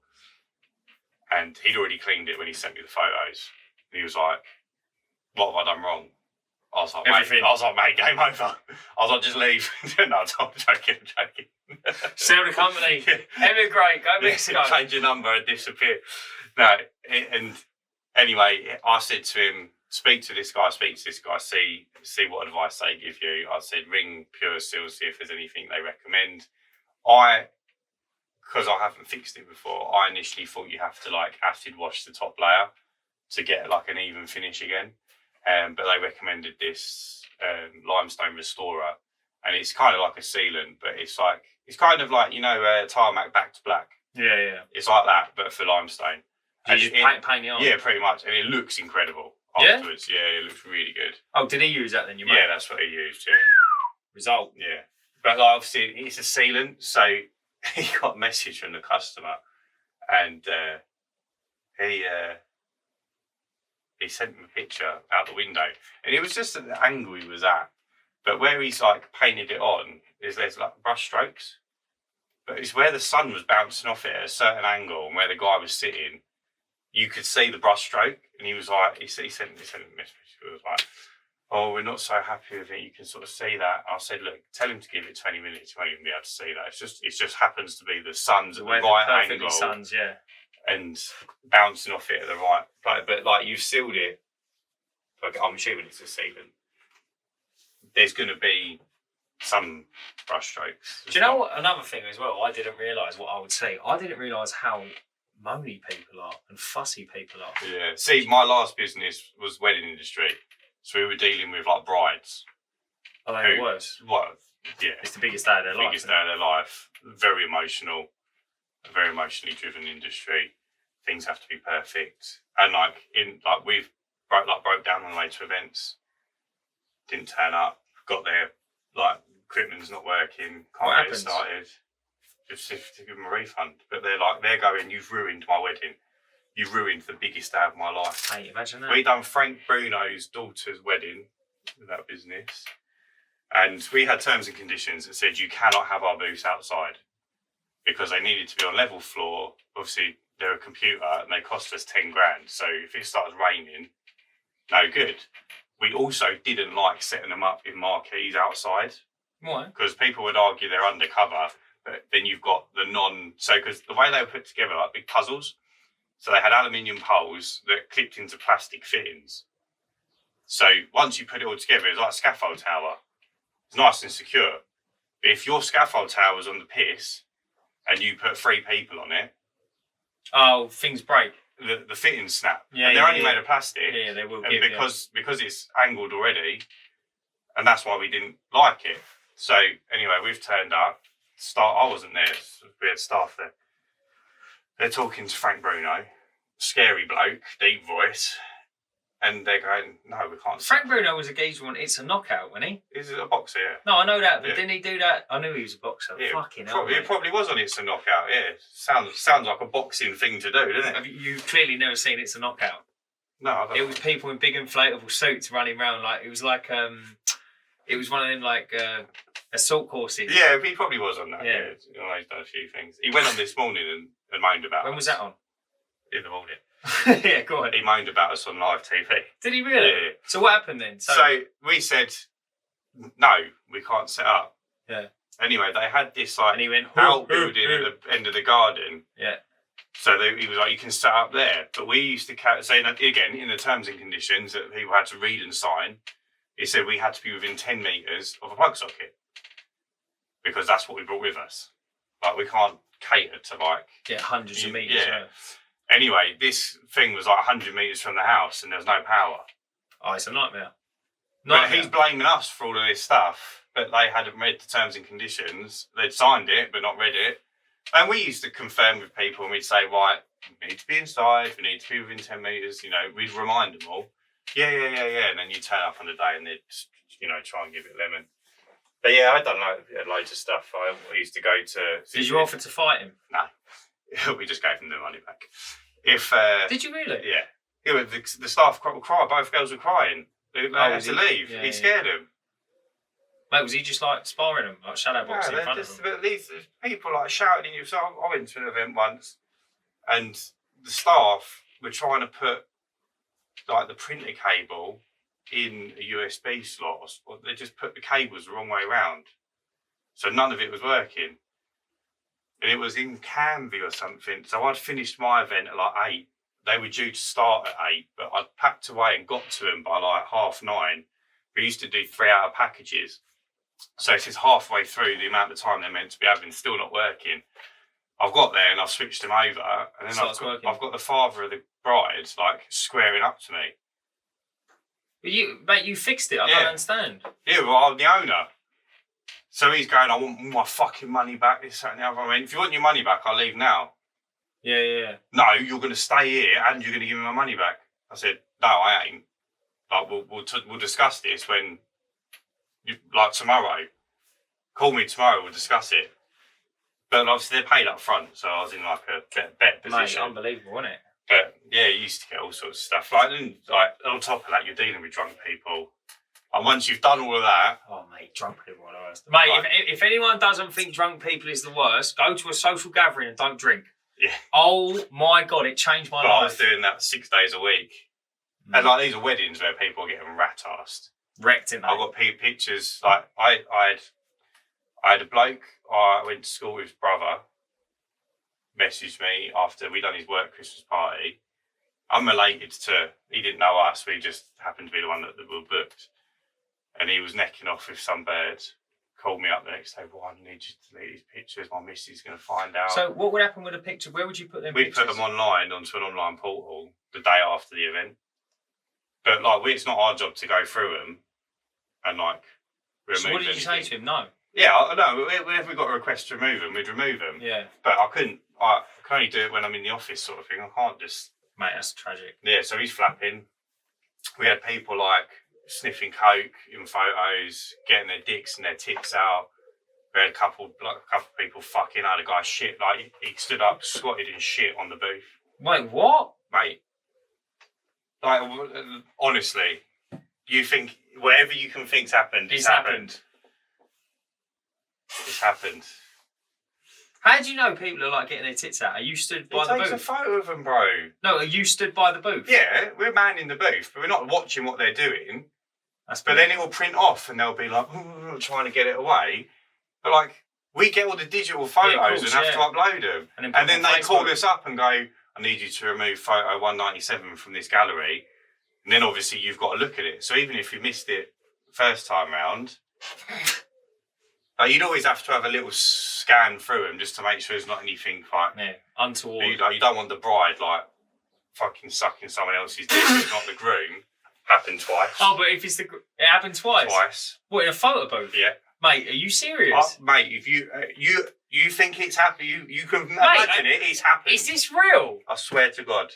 And he'd already cleaned it when he sent me the photos. And he was like, "What have I done wrong?" I was like, mate, game over. I was like, just leave. No, I'm joking. Sell the company. Emigrate. Go Mexico. Change your number and disappear. No, and anyway, I said to him, speak to this guy, see what advice they give you. I said, ring Pure Seal, see if there's anything they recommend. Because I haven't fixed it before, I initially thought you have to like acid wash the top layer to get like an even finish again. But they recommended this limestone restorer, and it's kind of like a sealant, but it's kind of like, you know, tarmac back to black. Yeah. It's like that, but for limestone. Did you paint it on? Yeah, pretty much, and it looks incredible afterwards. Yeah, it looks really good. Oh, did he use that then? Yeah, that's what he used. Yeah. Result. Yeah, but like, obviously it's a sealant, so he got a message from the customer, and he sent him a picture out the window, and it was just at the angle he was at. But where he's like painted it on, there's like brush strokes, but it's where the sun was bouncing off it at a certain angle, and where the guy was sitting, you could see the brush stroke. And he was like, he sent me a message. He was like, "Oh, we're not so happy with it. You can sort of see that." I said, "Look, tell him to give it 20 minutes. You won't even be able to see that. It just happens to be the sun's at the right angle." Suns, yeah. And bouncing off it at the right, but like you've sealed it. Like, I'm assuming it's a sealant. There's going to be some brush strokes. Do you know what? Another thing as well, I didn't realise what I would say. I didn't realise how moany people are and fussy people are. Yeah. See, my last business was wedding industry, so we were dealing with like brides. Are they the worst? Well, yeah. It's the biggest day of their life. Biggest day of their life. Very emotional. A very emotionally driven industry. Things have to be perfect, and we've broke down on the way to events. Didn't turn up. Got there, like equipment's not working. Can't get it started. Just to give them a refund, but they're going, "You've ruined my wedding. You've ruined the biggest day of my life." Hey, imagine that. We done Frank Bruno's daughter's wedding with that business, and we had terms and conditions that said you cannot have our booths outside, because they needed to be on level floor. Obviously, they're a computer and they cost us 10 grand. So if it starts raining, no good. We also didn't like setting them up in marquees outside. Why? Because people would argue they're undercover, but then you've got because the way they were put together, like big puzzles, so they had aluminium poles that clipped into plastic fittings. So once you put it all together, it's like a scaffold tower. It's nice and secure. But if your scaffold tower was on the piss, and you put 3 people on it, Oh, things break. The fittings snap. Yeah, and they're yeah, only made of plastic. Yeah, they will And give because it's angled already, and that's why we didn't like it. So anyway, we've turned up. I wasn't there. We had staff there. They're talking to Frank Bruno, scary bloke, deep voice, and they're going, "No, we can't." Frank Bruno was a geezer on It's a Knockout, wasn't he? Is it a boxer? Yeah. No, I know that, but Yeah. didn't he do that? I knew he was a boxer. Yeah, Fucking hell. It probably was on It's a Knockout. Yeah, sounds like a boxing thing to do, doesn't it? You've clearly never seen It's a Knockout. No, I don't. It was people in big inflatable suits running around it was like it was one of them like assault courses. Yeah, he probably was on that. Yeah. Yeah. He's done a few things. He went on this morning and moaned about When us. was that on? In the morning. Yeah, go on. He moaned about us on live TV. Did he really? Yeah. So what happened then? So we said, no, we can't set up. Yeah. Anyway, they had this like and he went outbuilding at the end of the garden. Yeah. So he was like, you can set up there. But we used to say that again in the terms and conditions that people had to read and sign. It said we had to be within 10 metres of a plug socket because that's what we brought with us. Like we can't cater to like hundreds of metres. Yeah. Anyway, this thing was like 100 metres from the house and there was no power. Oh, it's a nightmare. But he's blaming us for all of this stuff, but they hadn't read the terms and conditions. They'd signed it, but not read it. And we used to confirm with people and we'd say, right, we need to be inside, we need to be within 10 metres, we'd remind them all. Yeah. And then you turn up on the day and they'd, try and give it lemon. But yeah, I'd done loads of stuff. I used to go to... Did you offer to fight him? No. We just gave them the money back. Did you really? Yeah. The staff would cry. Both girls were crying. They had to leave. Yeah, he scared them. Mate, was he just like sparring them, like shadow boxing in front of them? But these people like shouting at you. So I went to an event once, and the staff were trying to put like the printer cable in a USB slot, or they just put the cables the wrong way around, so none of it was working. And it was in Canvey or something. So I'd finished my event at like 8. They were due to start at 8, but I'd packed away and got to them by like 9:30. We used to do 3-hour packages. So this is halfway through the amount of time they're meant to be having, still not working. I've got there and I've switched them over, and then I've got the father of the bride like squaring up to me. But you fixed it. I don't understand. Yeah, well, I'm the owner. So he's going, I want my fucking money back, this, that, and the other. I mean, if you want your money back, I'll leave now. Yeah. No, you're going to stay here and you're going to give me my money back. I said, no, I ain't. Like, we'll discuss this when, tomorrow. Call me tomorrow, we'll discuss it. But obviously they're paid up front, so I was in like a better position. Mate, unbelievable, isn't it? But yeah, you used to get all sorts of stuff. Like on top of that, you're dealing with drunk people. And once you've done all of that... Oh, mate, drunk people are the worst. Mate, if anyone doesn't think drunk people is the worst, go to a social gathering and don't drink. Yeah. Oh, my God, it changed my life. I was doing that 6 days a week. And these are weddings where people are getting rat-arsed. Wrecked, innit? I've got pictures. Like, I had a bloke I went to school with, his brother, messaged me after we'd done his work Christmas party. Unrelated to... He didn't know us. We just happened to be the one that we were booked. And he was necking off with some bird. Called me up the next day. Well, I need you to delete these pictures. My missus is going to find out. So what would happen with a picture? Where would you put them pictures? We'd put them online onto an online portal the day after the event. But it's not our job to go through them and remove. So what did you say to him? No. Yeah, I know. Whenever we got a request to remove them, we'd remove them. Yeah. But I couldn't. I can only do it when I'm in the office, sort of thing. I can't just. Mate, that's tragic. Yeah. So he's flapping. We had people sniffing coke in photos, getting their dicks and their tits out. We had a couple of people fucking had a guy shit. He stood up, squatted in shit on the booth. Wait, what? Mate. Honestly, you think whatever you can think's happened, it's happened. It's happened. How do you know people are getting their tits out? Are you stood by the booth? He takes a photo of them, bro. No, are you stood by the booth? Yeah, we're manning the booth, but we're not watching what they're doing. But then it will print off and they'll be trying to get it away. But we get all the digital photos and have to upload them. And then they call us up and go, I need you to remove photo 197 from this gallery. And then obviously you've got to look at it. So even if you missed it first time round, Like, you'd always have to have a little scan through them just to make sure there's not anything like untoward. You don't want the bride like fucking sucking someone else's dick. It's not the groom. Happened twice. Oh, but if it happened twice. Twice. What, in a photo booth? Yeah. Mate, are you serious? Mate, if you think it's happened, you can imagine it's happened. Is this real? I swear to God.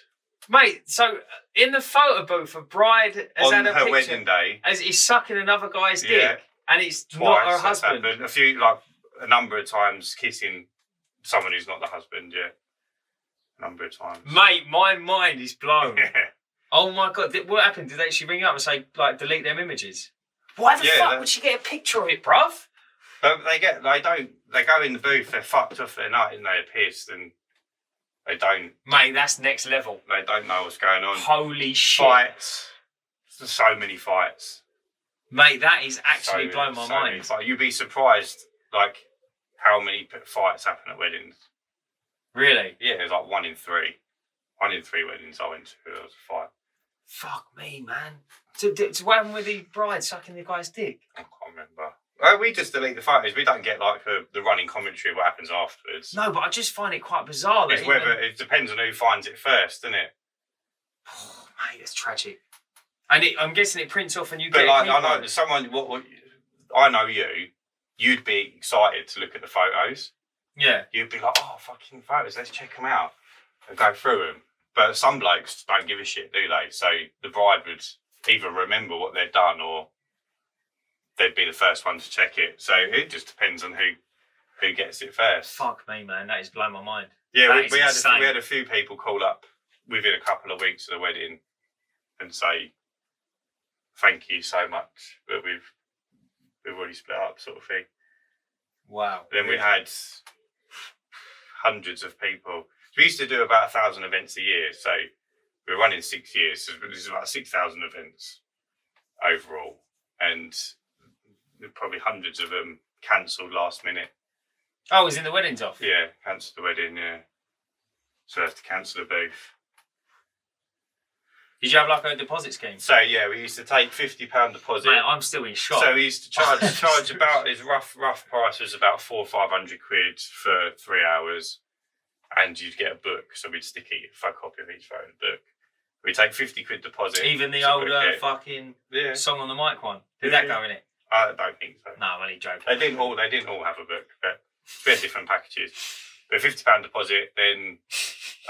Mate, so in the photo booth, a bride has on had a her picture wedding day, as he's sucking another guy's dick, and it's twice, not her husband. Happened. A number of times kissing someone who's not the husband. Yeah, a number of times. Mate, my mind is blown. Yeah. Oh my God! What happened? Did they actually ring up and say like delete them images? Why the fuck would she get a picture of it, bruv? But they go in the booth. They're fucked off their nut and they're pissed and. They don't. Mate, that's next level. They don't know what's going on. Holy shit. Fights. There's so many fights. Mate, that is actually blowing my mind. You'd be surprised, like, how many fights happen at weddings. Really? Yeah, it's like 1 in 3. 1 in 3 weddings I went to, there was a fight. Fuck me, man. So what happened with the bride sucking the guy's dick? I can't remember. We just delete the photos. We don't get like the running commentary of what happens afterwards. No, but I just find it quite bizarre. It's whether it depends on who finds it first, doesn't it? Oh, mate, it's tragic. And I'm guessing it prints off and you but get. But like, I know someone. What I know you'd be excited to look at the photos. Yeah. You'd be like, oh, fucking photos. Let's check them out and go through them. But some blokes don't give a shit, do they? So the bride would either remember what they'd done or they'd be the first one to check it. So it just depends on who gets it first. Fuck me, man. That is blowing my mind. Yeah, we had a few people call up within a couple of weeks of the wedding and say, thank you so much, but we've already split up, sort of thing. Wow. Then we had hundreds of people. We used to do about 1,000 events a year, so we were running 6 years. So this is about 6,000 events overall, and probably hundreds of them cancelled last minute. Oh, was in the wedding's off? Yeah, cancelled the wedding, yeah. So I have to cancel the booth. Did you have like a deposit scheme? So yeah, we used to take £50 deposit. Mate, I'm still in shock. So we used to charge about, his rough price was about £400 or £500 for 3 hours, and you'd get a book. So we'd stick a photocopy of each photo in the book. We'd take £50 deposit. Even the older fucking song on the mic one. Did that go in it? I don't think so. No, I'm only joking. They didn't all have a book, but we had different packages. But £50 deposit, then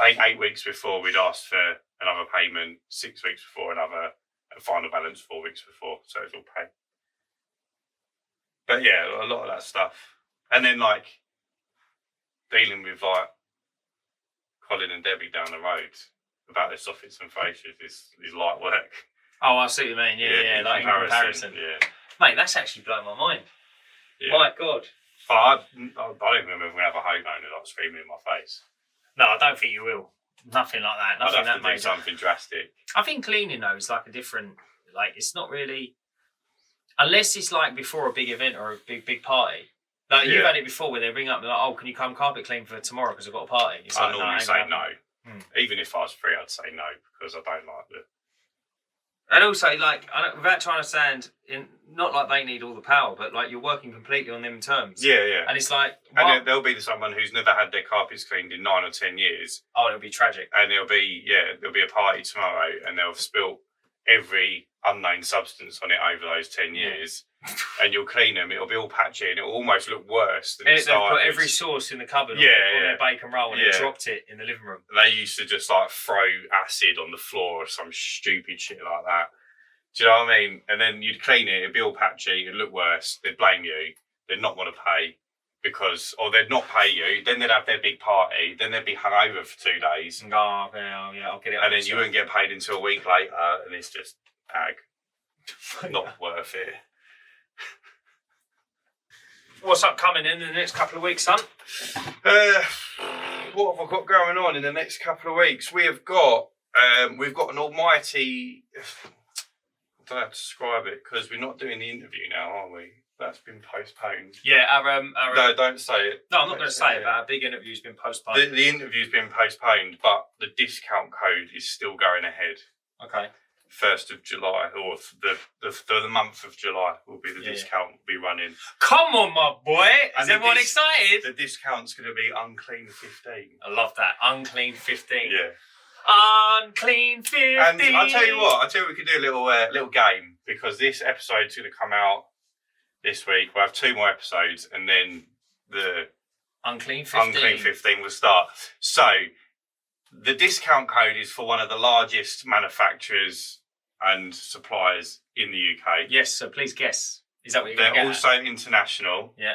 8 weeks before we'd ask for another payment, 6 weeks before another, and final balance 4 weeks before, so it's all paid. But yeah, a lot of that stuff. And then like dealing with like Colin and Debbie down the road about their soffits and fascias is light work. Oh, I see what you mean. Yeah, like in comparison. Yeah. Mate, that's actually blown my mind. Yeah. My God. But I don't remember if we're going to have a homeowner like screaming in my face. No, I don't think you will. Nothing like that. Nothing I'd have that to do something drastic. I think cleaning though is like a different, like it's not really, unless it's like before a big event or a big party. Like you've had it before where they ring up and they're like, oh, can you come carpet clean for tomorrow because I've got a party? It's I normally say no. Even if I was free, I'd say no because I don't like the. And also, like, without trying to sound, not like they need all the power, but like you're working completely on them terms. Yeah, yeah. And it's like, and there'll be someone who's never had their carpets cleaned in 9 or 10 years. Oh, it'll be tragic. And there'll be a party tomorrow, and they'll have spilt every unknown substance on it over those 10 years. And you'll clean them, it'll be all patchy, and it'll almost look worse than it started. They've put every sauce in the cupboard on their bacon roll and they dropped it in the living room. They used to just like throw acid on the floor or some stupid shit like that. Do you know what I mean? And then you'd clean it, it'd be all patchy, it'd look worse, they'd blame you, they'd not want to pay or they'd not pay you, then they'd have their big party, then they'd be hungover for 2 days. Oh, yeah, I'll get it. And then you wouldn't get paid until a week later, and it's just not worth it. What's upcoming in the next couple of weeks, son? What have I got going on in the next couple of weeks? We've got an almighty. I don't know how to describe it because we're not doing the interview now, are we? That's been postponed. Yeah, no, don't say it. No, I'm not going to say it, but our big interview's been postponed. The interview's been postponed, but the discount code is still going ahead. Okay. 1st of July, or the the month of July will be the discount will be running. Come on, my boy! Is And everyone excited? The discount's going to be Unclean 15. I love that. Unclean 15. Yeah. Unclean 15. And I tell you what, we could do a little game, because this episode's going to come out this week. We'll have 2 more episodes, and then the Unclean 15. Unclean 15 will start. So the discount code is for one of the largest manufacturers and suppliers in the UK. Yes, so please guess. Is that what you're going to get? They're also international. Yeah.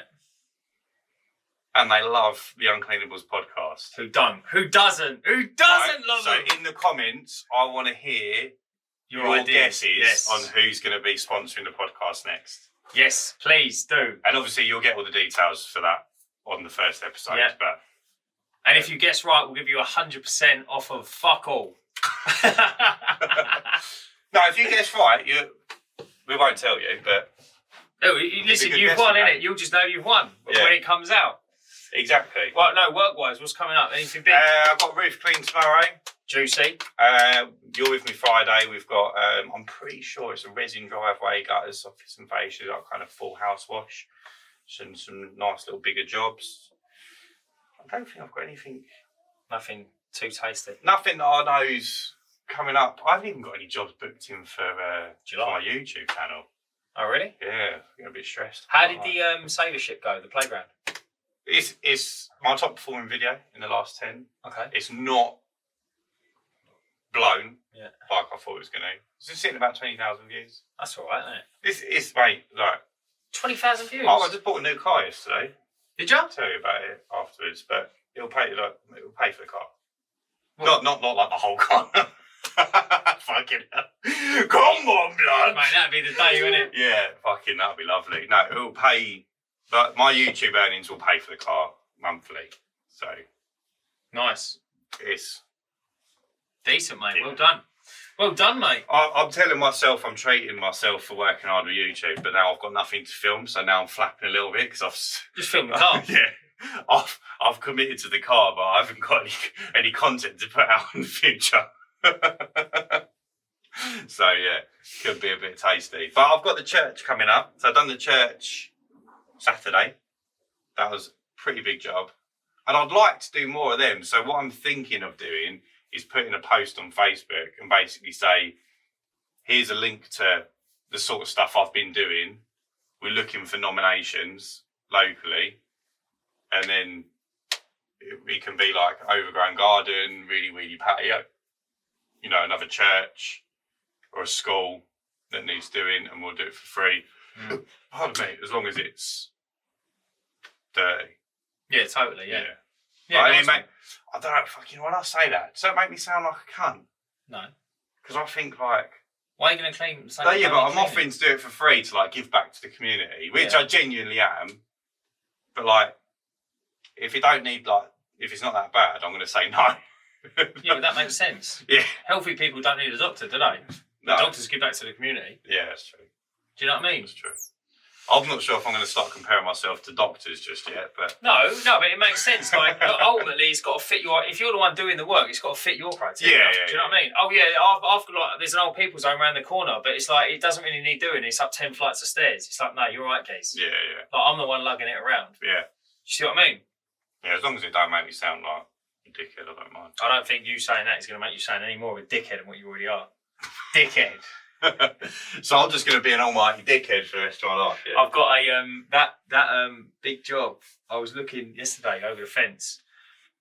And they love the Uncleanables podcast. Who don't? Who doesn't? Who doesn't love so it? So in the comments, I want to hear your guesses on who's going to be sponsoring the podcast next. Yes, please do. And obviously you'll get all the details for that on the first episode. Yeah. And if you guess right, we'll give you 100% off of fuck all. No, if you guess right, we won't tell you, but... No, listen, you've won, innit? You'll just know you've won when it comes out. Exactly. Well, no, work-wise, what's coming up? Anything big? I've got roof clean tomorrow. Juicy. You're with me Friday. We've got, I'm pretty sure it's a resin driveway, gutters, office and fascias, like kind of full house wash. Some nice little bigger jobs. I don't think I've got anything. Nothing too tasty. Nothing that I know's coming up. I haven't even got any jobs booked in for my YouTube channel. Oh, really? Yeah, I'm a bit stressed. How did the Savership go, the playground? It's my top performing video in the last 10. Okay. It's not blown like I thought it was going to. It's sitting about 20,000 views. That's all right, isn't it? It's mate, like... 20,000 views? Oh, I just bought a new car yesterday. Did you? I'll tell you about it afterwards, but it'll pay for the car. What? Not like the whole car. Fucking hell. Come on, blood. Mate, that'd be the day, wouldn't it? Yeah, fucking that'd be lovely. No, it'll pay. Like, my YouTube earnings will pay for the car monthly. So nice. It's decent, mate. Yeah. Well done. Well done, mate. I'm telling myself I'm treating myself for working hard with YouTube, but now I've got nothing to film, so now I'm flapping a little bit because I've just filmed the car. Yeah, I've committed to the car, but I haven't got any content to put out in the future. So yeah, could be a bit tasty. But I've got the church coming up. So I've done the church Saturday. That was a pretty big job, and I'd like to do more of them. So what I'm thinking of doing is putting a post on Facebook and basically say, here's a link to the sort of stuff I've been doing. We're looking for nominations locally. And then it can be like overgrown garden, really, really patio. You know, another church or a school that needs doing, and we'll do it for free. Pardon me, as long as it's dirty. Yeah, totally, yeah. Yeah, I mean, mate, I don't know, fucking, when I say that, does that make me sound like a cunt? No. Because I think, like... Why are you going to claim... No, yeah, but I'm offering to do it for free to, like, give back to the community, which I genuinely am. But, like, if you don't need, like, if it's not that bad, I'm going to say no. Yeah, but that makes sense. Yeah. Healthy people don't need a doctor, do they? No. The doctors give back to the community. Yeah, that's true. Do you know what I mean? That's true. I'm not sure if I'm going to start comparing myself to doctors just yet, but... No, but it makes sense. Like, ultimately, it's got to fit your... If you're the one doing the work, it's got to fit your criteria. Yeah, do you know what I mean? Oh, yeah, I've got, like, there's an old people's home around the corner, but it's like, it doesn't really need doing. It's up 10 flights of stairs. It's like, no, you're right, Keith. Yeah, yeah. Like, I'm the one lugging it around. Yeah. You see what I mean? Yeah, as long as it don't make me sound like a dickhead, I don't mind. I don't think you saying that is going to make you sound any more of a dickhead than what you already are. Dickhead. So I'm just going to be an almighty dickhead for the rest of my life. Yeah. I've got a big job. I was looking yesterday over the fence,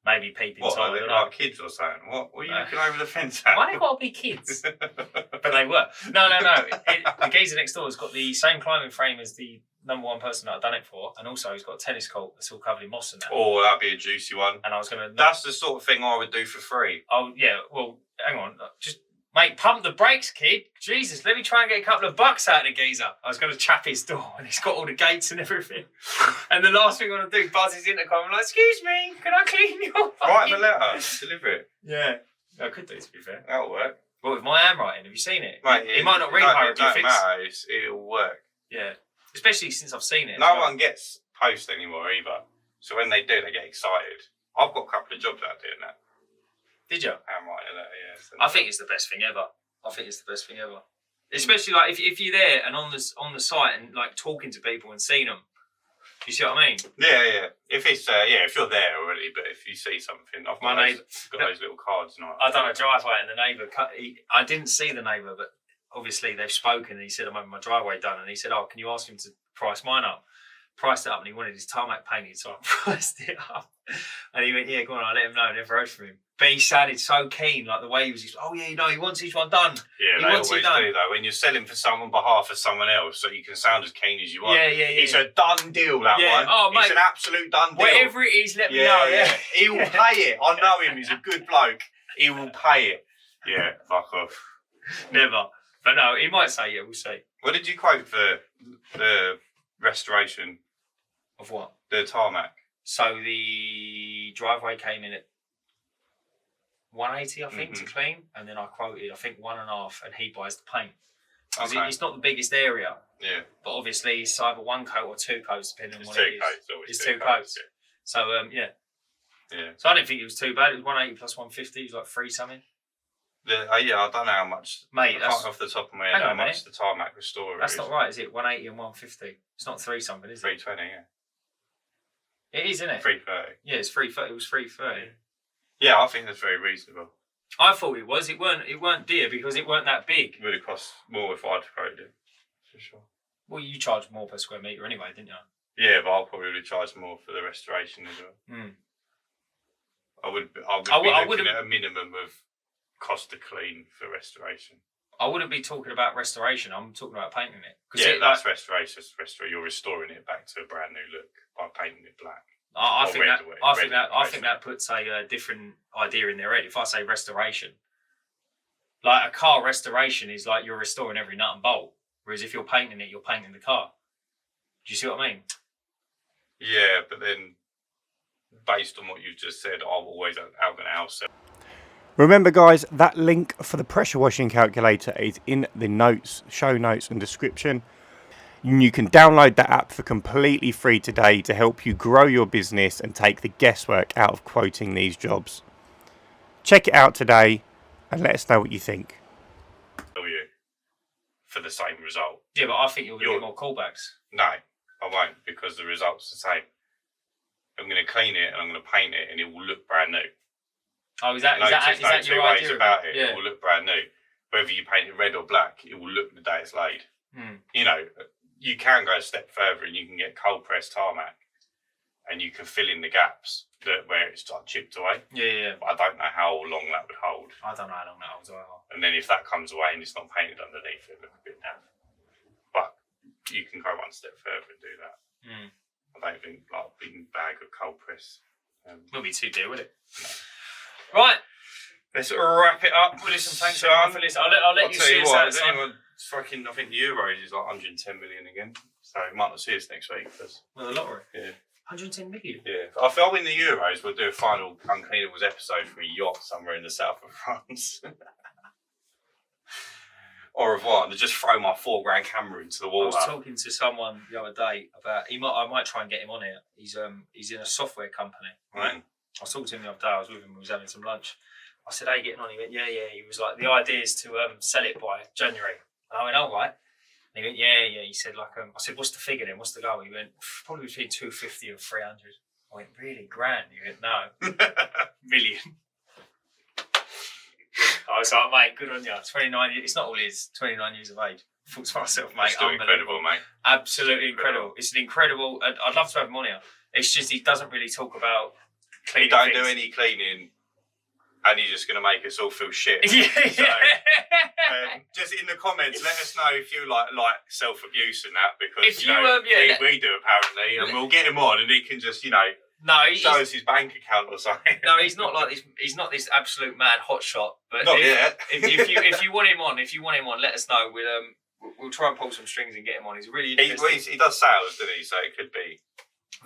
maybe peeping What, Tom. are they like kids or something? What are you looking over the fence at? Why they got to be kids? But they were. No. The geezer next door has got the same climbing frame as the #1 person that I've done it for, and also he's got a tennis court that's all covered in moss and that. Oh, that'd be a juicy one. And I was going to... That's the sort of thing I would do for free. Oh, yeah, well, hang on. Just... Mate, pump the brakes, kid. Jesus, let me try and get a couple of bucks out of the geezer. I was going to chap his door, and he's got all the gates and everything. And the last thing I want to do, buzz his intercom. I'm like, excuse me, can I clean your fucking... Write him a letter, deliver it. Yeah. I could do, to be fair. That'll work. Well, with my handwriting, have you seen it? Mate, it might not read hieroglyphics. It don't matter, it'll work. Yeah. Especially since I've seen it. No one gets posts anymore either. So when they do, they get excited. I've got a couple of jobs out doing that. Did you? Handwriting a letter, yeah. I think it's the best thing ever. Especially like if you're there and on the site and like talking to people and seeing them. You see what I mean? Yeah. If it's if you're there already, but if you see something, I've got those little cards. I done a driveway and the neighbour I didn't see the neighbour, but obviously they've spoken and he said I'm having my driveway done and he said, oh, can you ask him to price mine up? Priced it up and he wanted his tarmac painted, so I priced it up. And he went, yeah, go on, I'll let him know. Never heard from him. But he sounded so keen, like the way he was, oh yeah, he wants each one done. Yeah, they always do though. When you're selling for someone on behalf of someone else, so you can sound as keen as you want. Yeah. It's a done deal, that one. Oh, mate, it's an absolute done deal. Whatever it is, let me know. Yeah. He will pay it. I know him, he's a good bloke. He will pay it. Yeah, fuck off. Never. But no, he might say, yeah, we'll see. What did you quote for the restoration? Of what? The tarmac. So the driveway came in at 180, I think, to clean, and then I quoted, I think, 1.5, and he buys the paint. Because it's not the biggest area. Yeah. But obviously, it's either 1 coat or 2 coats, depending on what it is. It's 2 coats. Yeah. So yeah. So I didn't think it was too bad. It was 180 plus 150. It was like 3 something. I don't know how much. Mate, I can't off the top of my head how much the tarmac restorer is. That's not right, is it? 180 and 150. It's not 3 something, is it? 320, yeah. It is, isn't it? 330. Yeah, it's 330. It was 330. Yeah, I think that's very reasonable. I thought it was. It weren't dear because it weren't that big. It would have cost more if I'd quoted it, for sure. Well, you charged more per square metre anyway, didn't you? Yeah, but I'll probably have charged more for the restoration as well. I would be looking at a minimum of cost to clean for restoration. I wouldn't be talking about restoration. I'm talking about painting it. Yeah, that's restoration. You're restoring it back to a brand new look by painting it black. I think that puts a different idea in their head. If I say restoration, like a car restoration is like you're restoring every nut and bolt, whereas if you're painting it, you're painting the car. Do you see what I mean? Yeah, but then based on what you've just said, I'm always out going to house. Remember, guys, that link for the pressure washing calculator is in the notes, show notes and description. You can download that app for completely free today to help you grow your business and take the guesswork out of quoting these jobs. Check it out today and let us know what you think. For the same result. Yeah, but I think you'll get more callbacks. No, I won't, because the result's the same. I'm going to clean it and I'm going to paint it and it will look brand new. Oh, is that your idea about it? Yeah. It will look brand new. Whether you paint it red or black, it will look the day it's laid. You know, you can go a step further and you can get cold pressed tarmac and you can fill in the gaps where it's like chipped away. Yeah. But I don't know how long that would hold. I don't know how long that holds either. And then if that comes away and it's not painted underneath, it'll look a bit naff. But you can go one step further and do that. I don't think like a big bag of cold press. Will be too dear, will it? No. Right. Let's wrap it up. Well, listen, thanks for listening. I'll let you see us out. Fucking, I think the Euros is like 110 million again. So you might not see us next week. Well, the lottery? Yeah. 110 million? Yeah. If I win the Euros, we'll do a final Uncleanables episode from a yacht somewhere in the south of France. Au revoir. And just throw my $4,000 camera into the water. I was talking to someone the other day about, I might try and get him on here. He's in a software company, right? I was talking to him the other day, I was with him, we was having some lunch. I said, how are you getting on? He went, yeah. He was like, the idea is to sell it by January. And I went, all right. And he went, yeah. He said, like, I said, what's the figure then? What's the goal? He went, probably between 250 and 300. I went, really? Grand? He went, no. Million. I was like, mate, good on you. 29 years, it's not all it is, 29 years of age. I thought to myself, mate, still incredible, mate. Absolutely incredible. It's an incredible, I'd love to have him on here. It's just, he doesn't really talk about cleaning. He don't do any cleaning. And he's just going to make us all feel shit. Yeah. So, just in the comments, let us know if you like self-abuse and that, because if we do apparently, and we'll get him on, and he can just show us his bank account or something. No, he's not like this. He's not this absolute mad hotshot. But not yet. if you want him on, let us know. We'll try and pull some strings and get him on. He's really interesting. He does sales, doesn't he? So it could be.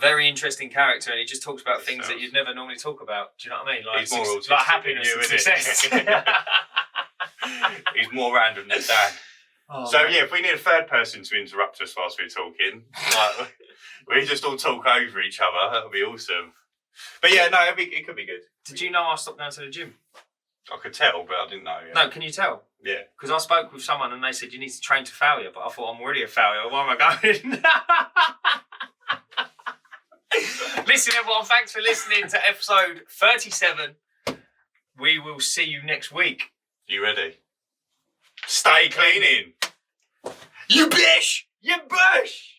Very interesting character, and he just talks about things that you'd never normally talk about. Do you know what I mean? Like, he's more like happiness and success. He's more random than Dan. If we need a third person to interrupt us whilst we're talking, we just all talk over each other. That'll be awesome. But yeah, no, it could be good. Did you know I stopped going to the gym? I could tell, but I didn't know. Yeah. No, can you tell? Yeah. Because I spoke with someone and they said you need to train to failure, but I thought I'm already a failure. Why am I going? Listen, everyone, thanks for listening to episode 37. We will see you next week. You ready? Stay cleaning. You bish! You bush!